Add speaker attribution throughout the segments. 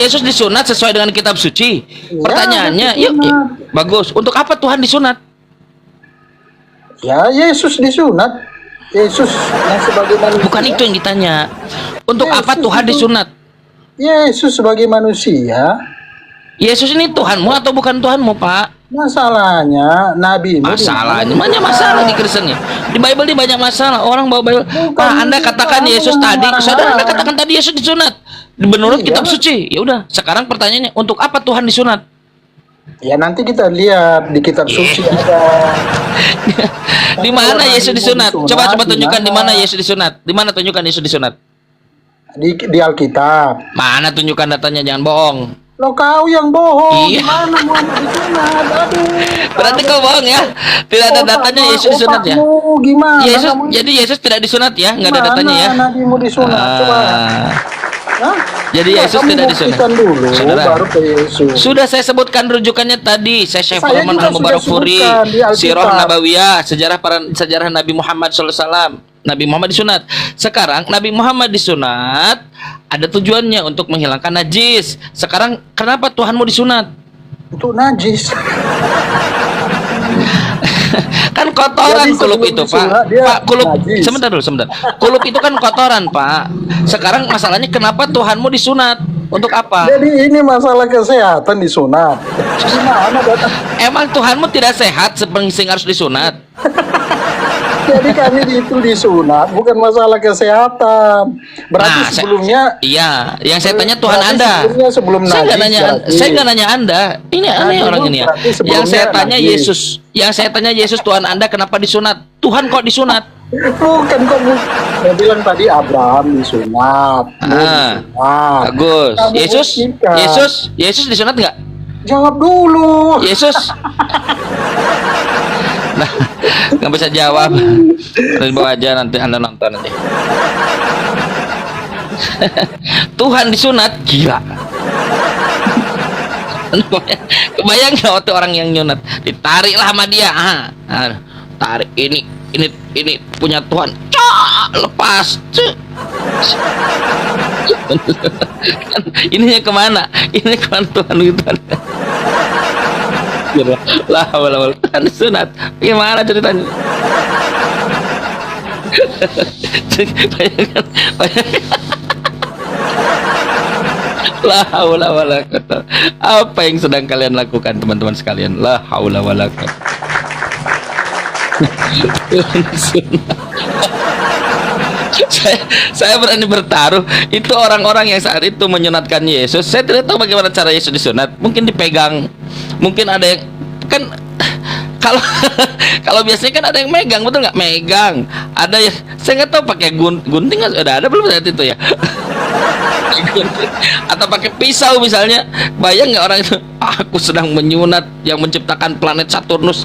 Speaker 1: Yesus disunat sesuai dengan kitab suci.
Speaker 2: Ya,
Speaker 1: Pertanyaannya, bagus. Untuk apa Tuhan disunat?
Speaker 2: Ya, Yesus disunat. Yesus yang sebagai manusia.
Speaker 1: Bukan itu yang ditanya. Untuk
Speaker 2: Yesus
Speaker 1: apa Tuhan
Speaker 2: itu-
Speaker 1: disunat?
Speaker 2: Yesus sebagai manusia.
Speaker 1: Yesus ini Tuhanmu atau bukan Tuhanmu, Pak?
Speaker 2: Masalahnya Nabi ini
Speaker 1: Masalahnya banyak masalah di Kristennya. Di Bible ini banyak masalah. Orang bawa Bible.
Speaker 2: Bukan,
Speaker 1: Pak, Anda
Speaker 2: bukan,
Speaker 1: katakan
Speaker 2: kamu
Speaker 1: Yesus
Speaker 2: yang
Speaker 1: tadi,
Speaker 2: marah-marah.
Speaker 1: saudara Anda katakan tadi Yesus disunat. Menurut
Speaker 2: Iya.
Speaker 1: kitab suci. Ya udah, sekarang pertanyaannya, untuk apa Tuhan disunat?
Speaker 2: Ya nanti kita lihat di kitab suci ada.
Speaker 1: Di mana
Speaker 2: Kalau
Speaker 1: Yesus
Speaker 2: Nabi
Speaker 1: disunat?
Speaker 2: mau
Speaker 1: Coba
Speaker 2: disunat,
Speaker 1: tunjukkan di
Speaker 2: di
Speaker 1: mana
Speaker 2: mana?
Speaker 1: Yesus disunat. Di mana tunjukkan Yesus disunat?
Speaker 2: Di Alkitab.
Speaker 1: Mana tunjukkan datanya, jangan bohong.
Speaker 2: Lo kau yang bohong.
Speaker 1: Iya.
Speaker 2: Gimana Muhammad disunat? Aduh.
Speaker 1: Berarti kau bohong ya? Tidak ada datanya Yesus disunat ya?
Speaker 2: Otakmu gimana?
Speaker 1: Yesus,
Speaker 2: Kamu
Speaker 1: jadi Yesus tidak disunat ya? Nggak ada
Speaker 2: gimana
Speaker 1: datanya ya?
Speaker 2: Nabi mau disunat? Coba.
Speaker 1: Ah,
Speaker 2: Hah?
Speaker 1: jadi
Speaker 2: Coba
Speaker 1: Yesus
Speaker 2: kamu
Speaker 1: tidak disunat.
Speaker 2: buktikan dulu,
Speaker 1: Saudara.
Speaker 2: baru ke Yesus.
Speaker 1: Sudah saya sebutkan rujukannya tadi. Saya Syekh
Speaker 2: Saya
Speaker 1: Rahman
Speaker 2: juga
Speaker 1: Al-Mubarak
Speaker 2: sudah
Speaker 1: Furi,
Speaker 2: sebutkan di Alkitab.
Speaker 1: Sirah Nabawiyah, sejarah Nabi Muhammad SAW. Nabi Muhammad disunat. Sekarang Nabi Muhammad disunat ada tujuannya untuk menghilangkan najis. Sekarang kenapa Tuhanmu disunat?
Speaker 2: Untuk najis.
Speaker 1: Kan kotoran
Speaker 2: Jadi
Speaker 1: kulup
Speaker 2: sebelum
Speaker 1: itu,
Speaker 2: disunat,
Speaker 1: Pak.
Speaker 2: dia
Speaker 1: Pak, kulup.
Speaker 2: najis.
Speaker 1: Sebentar dulu, sebentar. Kulup itu kan kotoran, Pak. Sekarang masalahnya kenapa Tuhanmu disunat? Untuk apa?
Speaker 2: Jadi ini masalah kesehatan disunat. Gimana datang?
Speaker 1: Emang Tuhanmu tidak sehat sepenting harus disunat?
Speaker 2: Jadi kami itu disunat bukan masalah kesehatan. Berarti
Speaker 1: Nah,
Speaker 2: sebelumnya
Speaker 1: Iya, yang saya tanya Tuhan
Speaker 2: berarti
Speaker 1: Anda.
Speaker 2: sebelumnya sebelum
Speaker 1: Saya nggak
Speaker 2: najis
Speaker 1: nanya,
Speaker 2: berarti.
Speaker 1: saya nggak nanya Anda. Ini aneh
Speaker 2: Najis
Speaker 1: orang ini ya.
Speaker 2: berarti sebelumnya
Speaker 1: Yang saya tanya
Speaker 2: najis.
Speaker 1: Yesus. Yang saya tanya Yesus Tuhan Anda kenapa disunat? Tuhan kok disunat?
Speaker 2: Bukan kamu. Saya bilang tadi Abraham disunat. Nuh
Speaker 1: Ah,
Speaker 2: disunat.
Speaker 1: bagus.
Speaker 2: Kamu buktikan.
Speaker 1: Yesus disunat nggak?
Speaker 2: Jawab dulu.
Speaker 1: Yesus. Nah, nggak bisa jawab. Terus bawa aja nanti Anda nonton nanti. Tuhan disunat, gila. Kebayang nggak waktu orang yang nyunat ditariklah sama dia, tarik ini punya Tuhan, lepas, kan, ininya kemana? Ini kemana Tuhan gitu? Lah, Tuhan disunat, gimana ceritanya? bayangkan. La haula wala quwata. Apa yang sedang kalian lakukan teman-teman sekalian? La haula wala quwata. saya berani bertaruh itu orang-orang yang saat itu menyunatkan Yesus. Saya tidak tahu bagaimana cara Yesus disunat. Mungkin dipegang, mungkin ada yang kan kalau kalau biasanya kan ada yang megang, betul nggak? Megang. Ada yang saya nggak tahu pakai gunting udah ada belum saat itu ya? Atau pakai pisau misalnya. Bayang nggak orang itu? Aku sedang menyunat yang menciptakan planet Saturnus.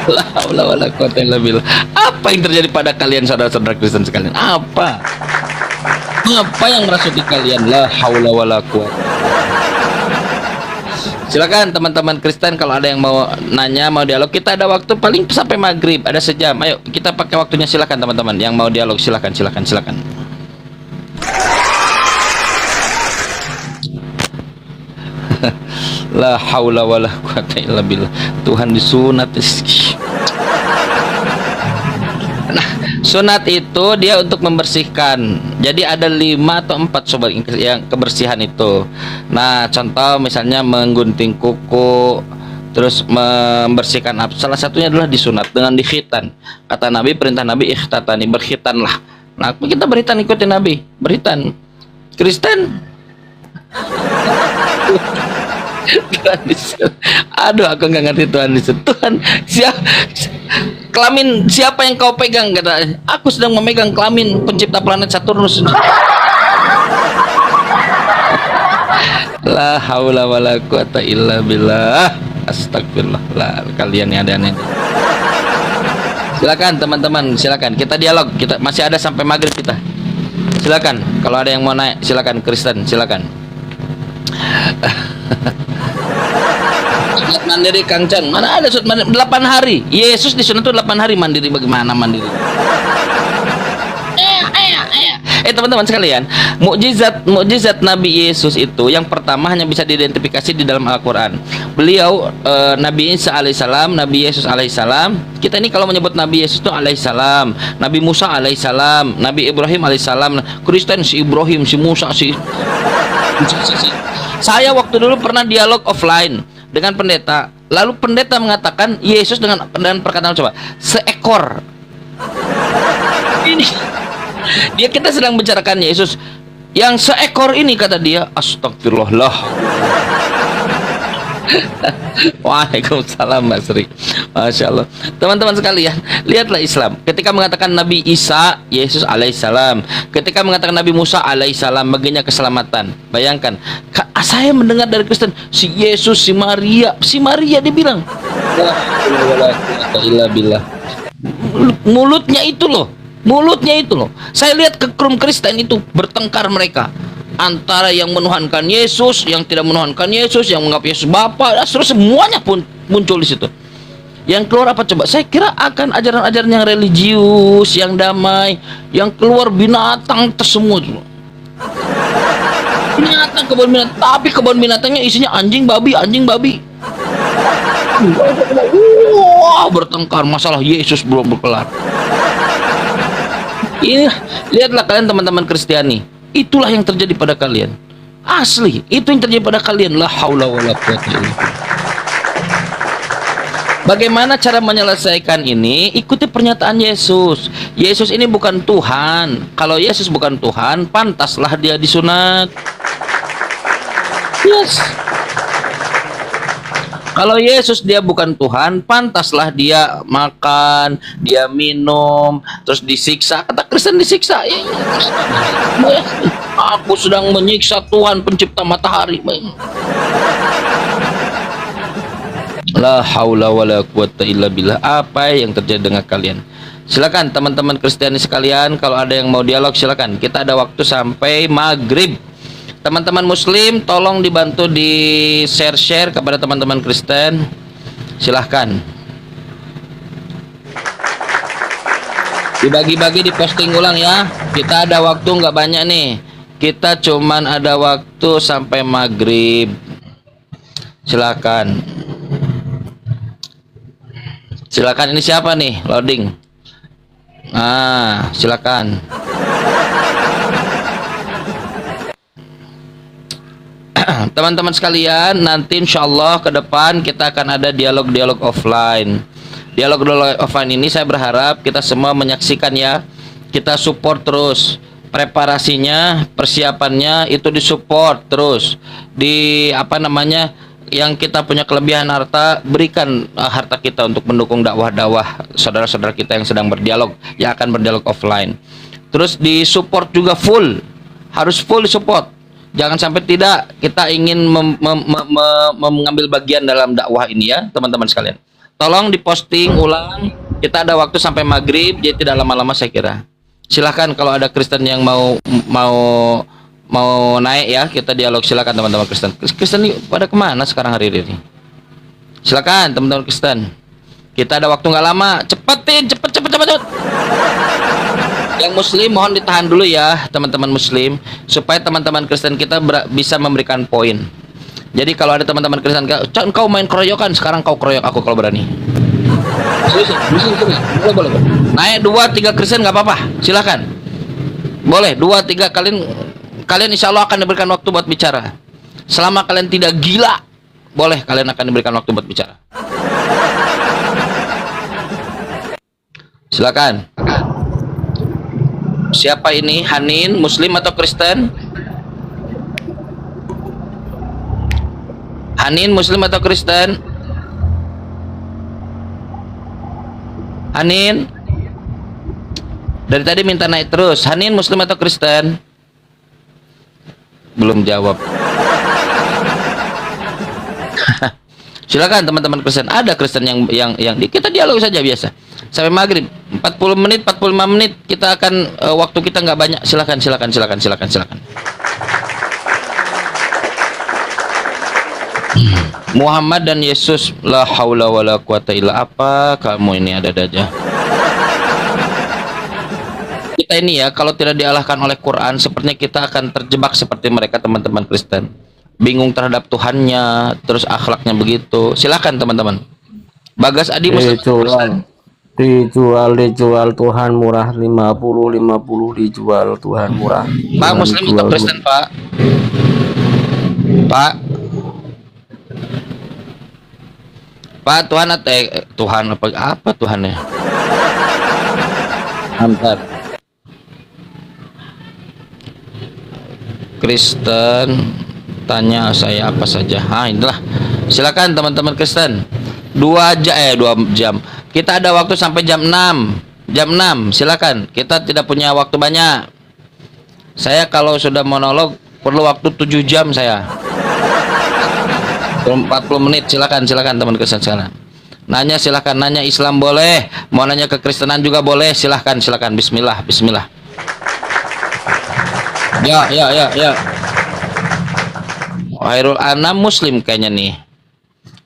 Speaker 1: La haula wala quwata illa billah. Apa yang terjadi pada kalian saudara-saudara Kristen sekalian? Apa yang merasuki kalian? La haula wala quwata. Silakan teman-teman Kristen, kalau ada yang mau nanya, mau dialog, kita ada waktu paling sampai maghrib, ada sejam. Ayo kita pakai waktunya, silakan teman-teman yang mau dialog, silakan. La haula wala quwata illa billah. Tuhan disunat. Nah, sunat itu dia untuk membersihkan. Jadi ada 5 atau 4 sobat yang kebersihan itu. Nah, contoh misalnya menggunting kuku, terus membersihkan salah satunya adalah disunat dengan dikhitan. Kata Nabi, perintah Nabi, ikhtatani, berkhitanlah. Nah, kita berkhitan, ikutin Nabi, berkhitan. Kristen Tuhan disunat. Aduh, aku nggak ngerti Tuhan disunat. Tuhan kelamin siapa yang kau pegang? Kata, aku sedang memegang kelamin pencipta planet Saturnus. La haula wala quwata illa billah. Astagfirullah. Lah, kalian yang ada aneh. Silakan teman-teman, silakan kita dialog. Kita masih ada sampai maghrib kita. Silakan kalau ada yang mau naik, silakan Kristen, silakan. Sunat mandiri Kang Chan, mana ada sunat mandiri 8 hari? Yesus disunat itu 8 hari mandiri. Bagaimana mandiri? Teman-teman sekalian, mukjizat Nabi Yesus itu yang pertama hanya bisa diidentifikasi di dalam Al-Qur'an. Beliau Nabi Isa alaihissalam, Nabi Yesus alaihissalam. Kita ini kalau menyebut Nabi Yesus itu alaihissalam, Nabi Musa alaihissalam, Nabi Ibrahim alaihissalam. Kristen si Ibrahim, si Musa, si. Saya waktu dulu pernah dialog offline dengan pendeta. Lalu pendeta mengatakan Yesus dengan perkataan coba seekor. Ini kita sedang bicarakan Yesus yang seekor ini, kata dia. Astagfirullah. Waalaikumsalam Mbak Sri. Masya Allah. Teman-teman sekalian, lihatlah Islam. Ketika mengatakan Nabi Isa, Yesus alaihissalam. Ketika mengatakan Nabi Musa alaihissalam, baginya keselamatan. Bayangkan, saya mendengar dari Kristen, si Yesus, si Maria dibilang. Mulutnya itu loh. Saya lihat kekrum Kristen itu bertengkar mereka. Antara yang menuhankan Yesus, yang tidak menuhankan Yesus, yang menganggap Yesus Bapa, terus semuanya pun muncul di situ. Yang keluar apa coba? Saya kira akan ajaran-ajaran yang religius, yang damai, yang keluar binatang semua itu. Binatang, kebun binatang, tapi kebun binatangnya isinya anjing babi. Wah, bertengkar masalah Yesus belum berkelar. Ini lihatlah kalian teman-teman Kristiani. Itulah yang terjadi pada kalian. Asli, itu yang terjadi pada kalian. La haula wala quwwata illa billah. Bagaimana cara menyelesaikan ini? Ikuti pernyataan Yesus. Yesus ini bukan Tuhan. Kalau Yesus bukan Tuhan, pantaslah dia disunat. Yes. Kalau Yesus dia bukan Tuhan, pantaslah dia makan, dia minum, terus disiksa. Kata Kristen disiksa. Aku sedang menyiksa Tuhan pencipta matahari. La haula wala quwwata illa billah. Apa yang terjadi dengan kalian? Silakan teman-teman Kristiani sekalian, kalau ada yang mau dialog silakan. Kita ada waktu sampai maghrib. Teman-teman Muslim, tolong dibantu di share kepada teman-teman Kristen. Silahkan. Dibagi-bagi, diposting ulang ya. Kita ada waktu nggak banyak nih. Kita cuman ada waktu sampai maghrib. Silahkan. Silakan, ini siapa nih? Loading. Silakan. Teman-teman sekalian, nanti insya Allah ke depan kita akan ada dialog-dialog offline. Dialog-dialog offline ini saya berharap kita semua menyaksikan ya. Kita support terus. Preparasinya, persiapannya itu disupport terus. Di yang kita punya kelebihan harta, berikan harta kita untuk mendukung dakwah-dakwah saudara-saudara kita yang sedang berdialog, yang akan berdialog offline. Terus disupport juga full. Harus full support. Jangan sampai tidak kita ingin mengambil bagian dalam dakwah ini ya, teman-teman sekalian. Tolong diposting ulang. Kita ada waktu sampai maghrib, jadi tidak lama-lama saya kira. Silahkan kalau ada Kristen yang mau naik ya, kita dialog. Silakan teman-teman Kristen. Kristen pada kemana sekarang hari ini? Silakan teman-teman Kristen. Kita ada waktu nggak lama. Cepetin, cepet. Yang Muslim mohon ditahan dulu ya teman-teman Muslim, supaya teman-teman Kristen kita bisa memberikan poin. Jadi kalau ada teman-teman Kristen, kau main keroyokan, sekarang kau keroyok aku kalau berani. Boleh. Naik 2-3 Kristen nggak apa-apa, silahkan. Boleh 2-3 kalian insya Allah akan diberikan waktu buat bicara. Selama kalian tidak gila, boleh kalian akan diberikan waktu buat bicara. Silakan. Siapa ini? Hanin, Muslim atau Kristen? Hanin, Muslim atau Kristen? Hanin, dari tadi minta naik terus. Hanin, Muslim atau Kristen? Belum jawab. Silakan teman-teman Kristen. Ada Kristen yang kita dialog saja biasa. Sampai maghrib 40 menit, 45 menit kita akan waktu kita nggak banyak. Silakan. Muhammad dan Yesus, la haula wala quwata illa. Apa kamu ini ada aja. Kita kita ini ya, kalau tidak dialahkan oleh Quran, sepertinya kita akan terjebak seperti mereka teman-teman Kristen. Bingung terhadap Tuhannya, terus akhlaknya begitu. Silakan teman-teman. Bagas Adi Muslim Kristen.
Speaker 3: Dijual Tuhan murah 50 dijual Tuhan murah.
Speaker 1: Pak Muslim atau Kristen, Pak? Pak Tuhan atau Tuhan apa Tuhannya? Antar Kristen tanya saya apa saja. Inilah. Silakan teman-teman Kristen. 2 jam. Kita ada waktu sampai jam 6. Jam 6, silakan. Kita tidak punya waktu banyak. Saya kalau sudah monolog perlu waktu 7 jam saya. 40 menit. Silakan teman Kristen sekarang. Nanya silakan, nanya Islam boleh, mau nanya kekristenan juga boleh, silakan. Bismillah. Ya. Khairul Anam Muslim kayaknya nih.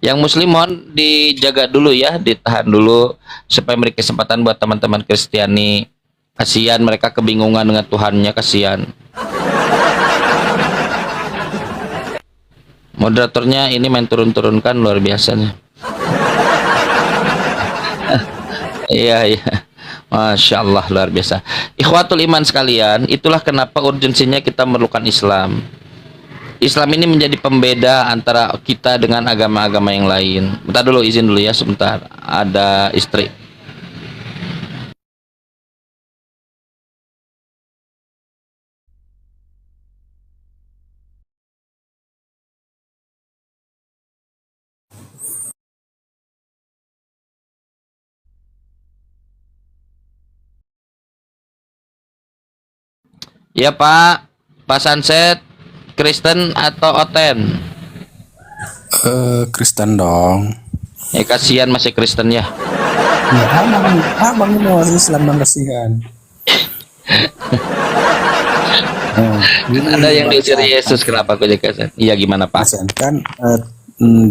Speaker 1: Yang Muslim mohon dijaga dulu ya, ditahan dulu supaya memberi kesempatan buat teman-teman Kristiani. Kasihan mereka kebingungan dengan Tuhannya, kasihan. Moderatornya ini main turun-turunkan luar biasa nih. Iya. Masya Allah, luar biasa. Ikhwatul iman sekalian, itulah kenapa urgensinya kita memerlukan Islam. Islam ini menjadi pembeda antara kita dengan agama-agama yang lain. Bentar dulu, izin dulu ya sebentar. Ada istri. Ya Pak Sunset, Kristen atau Oten?
Speaker 4: Kristen dong.
Speaker 1: Ya kasihan masih Kristen ya.
Speaker 4: Ya, abang ini orang Islam dan kasihan.
Speaker 1: Ada yang diusir Yesus, kenapa aku jadi kasihan? Iya gimana Pak?
Speaker 4: Kasihan kan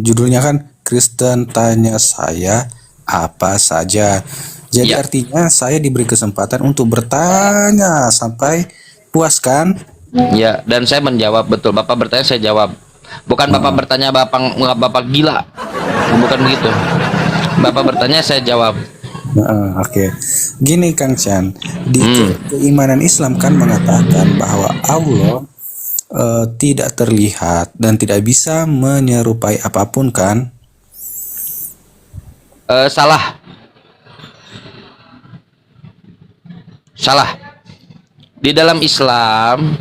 Speaker 4: judulnya kan Kristen tanya saya apa saja. Jadi
Speaker 1: Ya.
Speaker 4: artinya saya diberi kesempatan untuk bertanya sampai puas kan?
Speaker 1: Ya, dan saya menjawab, betul. Bapak bertanya, saya jawab. Bukan Bapak bertanya, Bapak gila. Bukan begitu. Bapak bertanya, saya jawab.
Speaker 4: Oke. Gini Kang Chan, di keimanan Islam kan mengatakan bahwa Allah tidak terlihat dan tidak bisa menyerupai apapun kan?
Speaker 1: Salah. Di dalam Islam,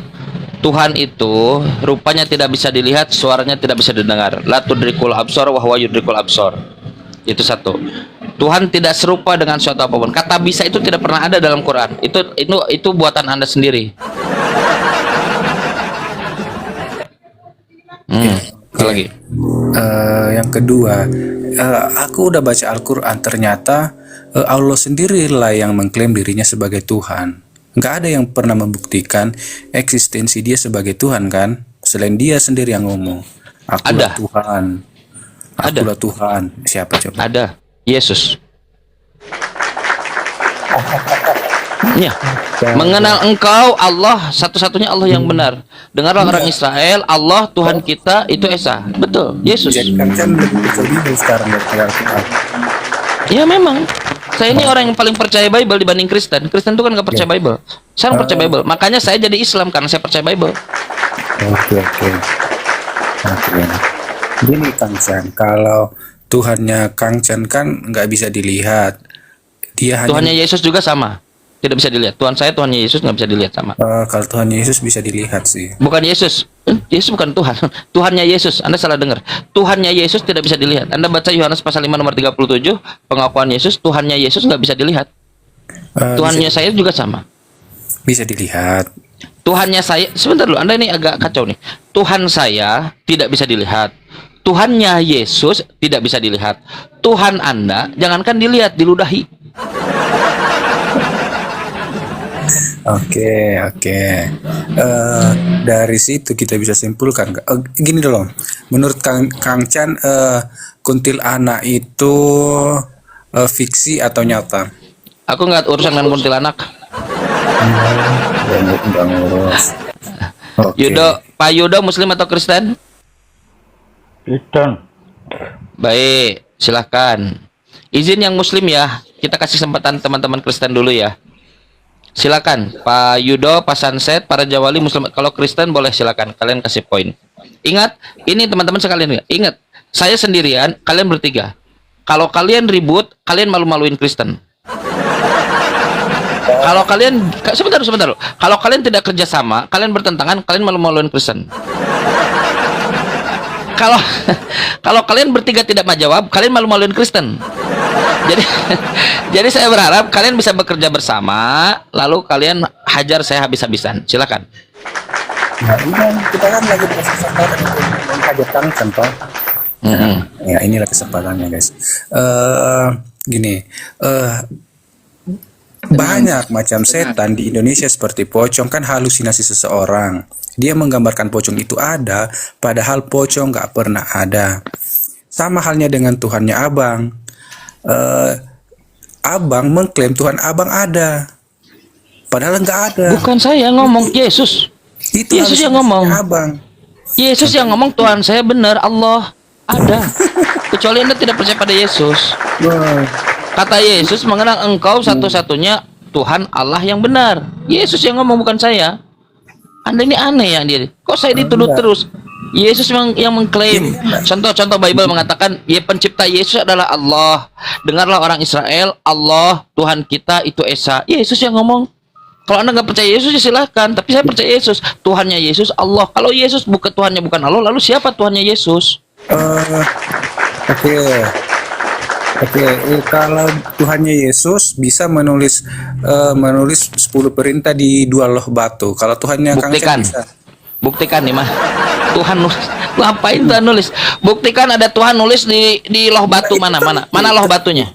Speaker 1: Tuhan itu rupanya tidak bisa dilihat, suaranya tidak bisa didengar. La tudrikul absar wa huwa yudrikul absar. Itu satu. Tuhan tidak serupa dengan suatu apapun. Kata bisa itu tidak pernah ada dalam Quran. Itu buatan Anda sendiri. Apa lagi?
Speaker 4: Yang kedua, aku udah baca Al-Quran, ternyata Allah sendirilah yang mengklaim dirinya sebagai Tuhan. Nggak ada yang pernah membuktikan eksistensi dia sebagai Tuhan kan? Selain dia sendiri yang ngomong, akulah
Speaker 1: Ada.
Speaker 4: Tuhan. Akulah Tuhan. Siapa coba?
Speaker 1: Ada. Yesus. Ya. Mengenal engkau Allah, satu-satunya Allah yang benar. Dengarlah orang Israel, Allah Tuhan kita itu Esa. Betul, Yesus.
Speaker 4: Jadi kan lebih percaya Bible sekarang daripada Al-Quran.
Speaker 1: Ya memang. Saya ini orang yang paling percaya Bible dibanding Kristen. Kristen itu kan nggak percaya Bible. Saya percaya Bible. Makanya saya jadi Islam karena saya percaya Bible.
Speaker 4: Oke. Gini Kang Chan, kalau Tuhannya Kang Chan kan nggak bisa dilihat. Dia hanya
Speaker 1: Tuhannya Yesus juga sama. Tidak bisa dilihat. Tuhan saya, Tuhannya Yesus nggak bisa dilihat sama.
Speaker 4: kalau Tuhannya Yesus bisa dilihat sih.
Speaker 1: Bukan Yesus. Yesus bukan Tuhan. Tuhannya Yesus. Anda salah dengar. Tuhannya Yesus tidak bisa dilihat. Anda baca Yohanes pasal 5 nomor 37, pengakuan Yesus, Tuhannya Yesus nggak bisa dilihat. Tuhannya saya juga sama.
Speaker 4: Bisa dilihat.
Speaker 1: Tuhannya saya, sebentar dulu, Anda ini agak kacau nih. Tuhan saya tidak bisa dilihat. Tuhannya Yesus tidak bisa dilihat. Tuhan Anda jangankan dilihat, diludahi.
Speaker 4: Oke. Dari situ kita bisa simpulkan. Gini dulu, menurut Kang Chan, kuntilanak itu fiksi atau nyata?
Speaker 1: Aku nggak urusan dengan kuntilanak.
Speaker 4: Nggak ngurus. Oke.
Speaker 1: Yudo, Pak Yudo Muslim atau Kristen?
Speaker 5: Kristen.
Speaker 1: Baik, silahkan. Izin yang Muslim ya. Kita kasih kesempatan teman-teman Kristen dulu ya. Silakan, Pak Yudo, Pak Sanset, para Jawali Muslim. Kalau Kristen boleh silakan. Kalian kasih poin. Ingat, ini teman-teman sekalian. Ingat, saya sendirian, kalian bertiga. Kalau kalian ribut, kalian malu-maluin Kristen. Kalau kalian, sebentar. Kalau kalian tidak kerjasama, kalian bertentangan, kalian malu-maluin Kristen. Kalau kalau kalian bertiga tidak menjawab, kalian malu-maluin Kristen. Jadi jadi saya berharap kalian bisa bekerja bersama, lalu kalian hajar saya habis-habisan. Silakan.
Speaker 4: Nah, ini kan kita kan lagi kesempatan untuk menghadirkan contoh. Ya, inilah kesempatannya, guys. Gini, banyak macam setan di Indonesia seperti pocong, kan halusinasi seseorang. Dia menggambarkan pocong itu ada, padahal pocong nggak pernah ada. Sama halnya dengan Tuhannya Abang. Abang mengklaim Tuhan Abang ada, padahal nggak ada.
Speaker 1: Bukan saya ngomong, Yesus.
Speaker 4: Itu
Speaker 1: Yesus yang ngomong.
Speaker 4: Abang.
Speaker 1: Yesus yang ngomong, Tuhan saya benar, Allah ada. Kecuali Anda tidak percaya pada Yesus. Kata Yesus, mengenal engkau satu-satunya Tuhan Allah yang benar. Yesus yang ngomong, bukan saya. Anda ini aneh ya dia. Kok saya dituduh terus? Yesus yang mengklaim. Contoh Bible mengatakan, ya pencipta Yesus adalah Allah. Dengarlah orang Israel, Allah Tuhan kita itu Esa. Yesus yang ngomong. Kalau Anda nggak percaya Yesus ya silahkan. Tapi saya percaya Yesus. Tuhannya Yesus Allah. Kalau Yesus bukan Tuhannya bukan Allah, lalu siapa Tuhannya Yesus?
Speaker 4: Oke. Kalau Tuhannya Yesus bisa menulis 10 perintah di 2 loh batu. Kalau Tuhannya Kang
Speaker 1: Buktikan.
Speaker 4: Sen bisa.
Speaker 1: Buktikan nih mah. Tuhan nulis. Ngapain Tuhan nulis? Buktikan ada Tuhan nulis di loh batu mana? Mana loh batunya?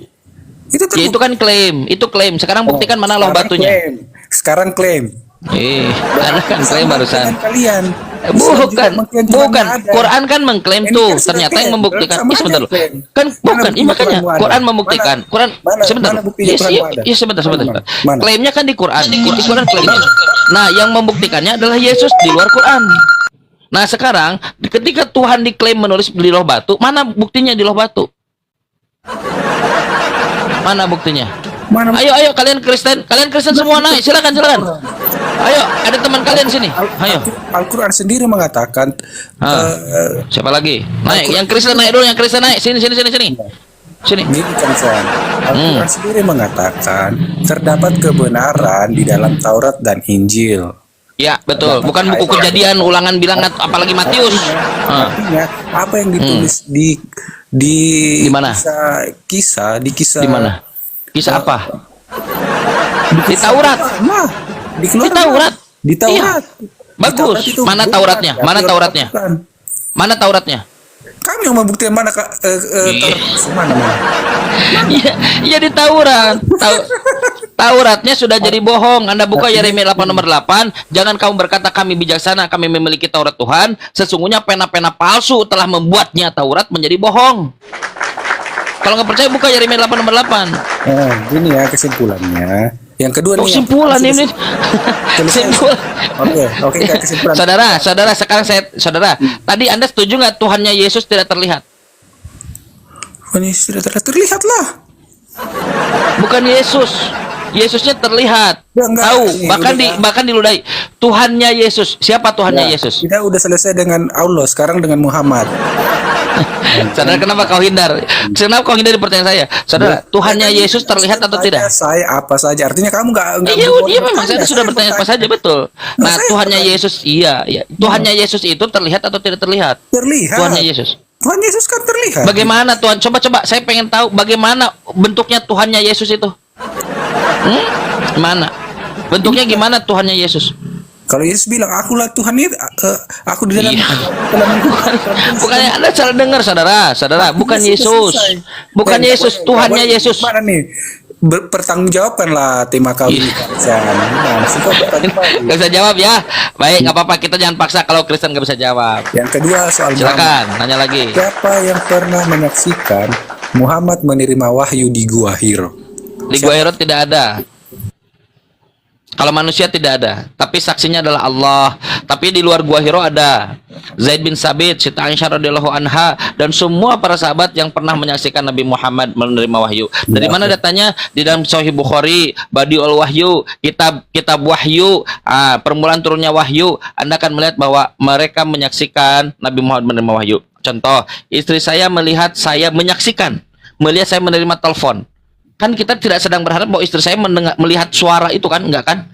Speaker 4: Itu
Speaker 1: Ya itu kan klaim. Itu klaim. Sekarang buktikan mana loh batunya.
Speaker 4: Sekarang klaim.
Speaker 1: Anda kan klaim barusan.
Speaker 4: Kalian.
Speaker 1: Bukan. Quran kan mengklaim tuh. Ternyata yang membuktikan. Sebentar loh. Kan bukan. Ini makanya Quran membuktikan. Quran sebentar. Iya sebentar. Klaimnya kan di Quran. Di Quran klaimnya. Nah, yang membuktikannya adalah Yesus di luar Quran. Nah, sekarang ketika Tuhan diklaim menulis di loh batu, mana buktinya di loh batu? Mana buktinya? Ayo kalian Kristen semua naik, silakan. Ayo, ada teman kalian sini. Ayo.
Speaker 4: Al-Quran sendiri mengatakan.
Speaker 1: Siapa lagi? Naik, yang Kristen naik dulu, yang Kristen naik. Sini. Sini.
Speaker 4: Gini kan San, Al-Quran sendiri mengatakan terdapat kebenaran di dalam Taurat dan Injil.
Speaker 1: Ya, betul. Bukan buku Kejadian, Ulangan, Bilangan, apalagi Matius.
Speaker 4: Artinya apa yang ditulis di
Speaker 1: mana?
Speaker 4: Kisah
Speaker 1: Di mana? Kisah apa? Di Taurat.
Speaker 4: Di
Speaker 1: Taurat.
Speaker 4: Di Taurat.
Speaker 1: Iya. Bagus. Mana Tauratnya? Mana Tauratnya?
Speaker 4: Kami yang membuktikan mana mana.
Speaker 1: Iya di Taurat. Tauratnya sudah jadi bohong. Anda buka Yeremia 8 nomor 8. Jangan kamu berkata kami bijaksana, kami memiliki Taurat Tuhan. Sesungguhnya pena-pena palsu telah membuatnya Taurat menjadi bohong. Kalau nggak percaya buka Yeremia 8 nomor 8.
Speaker 4: Gini ya kesimpulannya. Yang kedua nih.
Speaker 1: Kesimpulan ini. Kesimpulan.
Speaker 4: Oke, kesimpulan.
Speaker 1: Saudara, sekarang saudara, tadi Anda setuju nggak Tuhannya Yesus tidak terlihat?
Speaker 4: Tuhan Yesus tidak terlihat lah.
Speaker 1: Bukan Yesus. Yesusnya terlihat. Bahkan diludahi. Tuhannya Yesus. Siapa Tuhannya Yesus?
Speaker 4: Kita udah selesai dengan Allah, sekarang dengan Muhammad.
Speaker 1: Saudara, kenapa kau hindar? Kenapa kau hindar di pertanyaan saya? Saudara, Tuhannya Yesus terlihat atau tidak?
Speaker 4: Saya apa saja. Artinya kamu nggak
Speaker 1: Iya, memang saya sudah bertanya apa saja, betul. Nah, Tuhannya Yesus, iya. Tuhannya Yesus itu terlihat atau tidak terlihat?
Speaker 4: Terlihat.
Speaker 1: Tuhannya Yesus.
Speaker 4: Tuhan Yesus kan terlihat.
Speaker 1: Bagaimana Tuhan? Coba, saya pengen tahu bagaimana bentuknya Tuhannya Yesus itu. Gimana? Bentuknya gimana Tuhannya Yesus?
Speaker 4: Kalau Yesus bilang akulah Tuhan itu, aku di dalam.
Speaker 1: Bukannya Anda salah dengar, saudara. Bukan Yesus. Bukan Yesus. Tuhannya Yesus.
Speaker 4: Mana nih? Pertanggungjawabkanlah tema kau ini.
Speaker 1: Gak bisa jawab ya. Baik, nggak apa-apa. Kita jangan paksa kalau Kristen nggak bisa jawab.
Speaker 4: Yang kedua soal
Speaker 1: silakan, nanya lagi.
Speaker 4: Siapa yang pernah menyaksikan Muhammad menerima wahyu di Gua Hiro?
Speaker 1: Di Gua Hiro tidak ada. Kalau manusia tidak ada, tapi saksinya adalah Allah. Tapi di luar Gua Hiro ada Zaid bin Sabit, Siti Aisyah radhiyallahu anha, dan semua para sahabat yang pernah menyaksikan Nabi Muhammad menerima wahyu. Dari mana datanya? Di dalam Sahih Bukhari, Badiul Wahyu, kitab wahyu, permulaan turunnya wahyu. Anda akan melihat bahwa mereka menyaksikan Nabi Muhammad menerima wahyu. Contoh, istri saya melihat saya menyaksikan, melihat saya menerima telepon. Kan kita tidak sedang berharap bahwa istri saya melihat suara itu kan, enggak kan?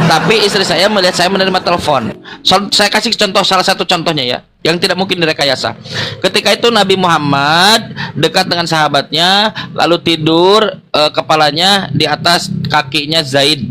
Speaker 1: Tapi istri saya melihat saya menerima telepon. Saya kasih contoh, salah satu contohnya ya, yang tidak mungkin direkayasa. Ketika itu Nabi Muhammad dekat dengan sahabatnya, lalu tidur, kepalanya di atas kakinya Zaid.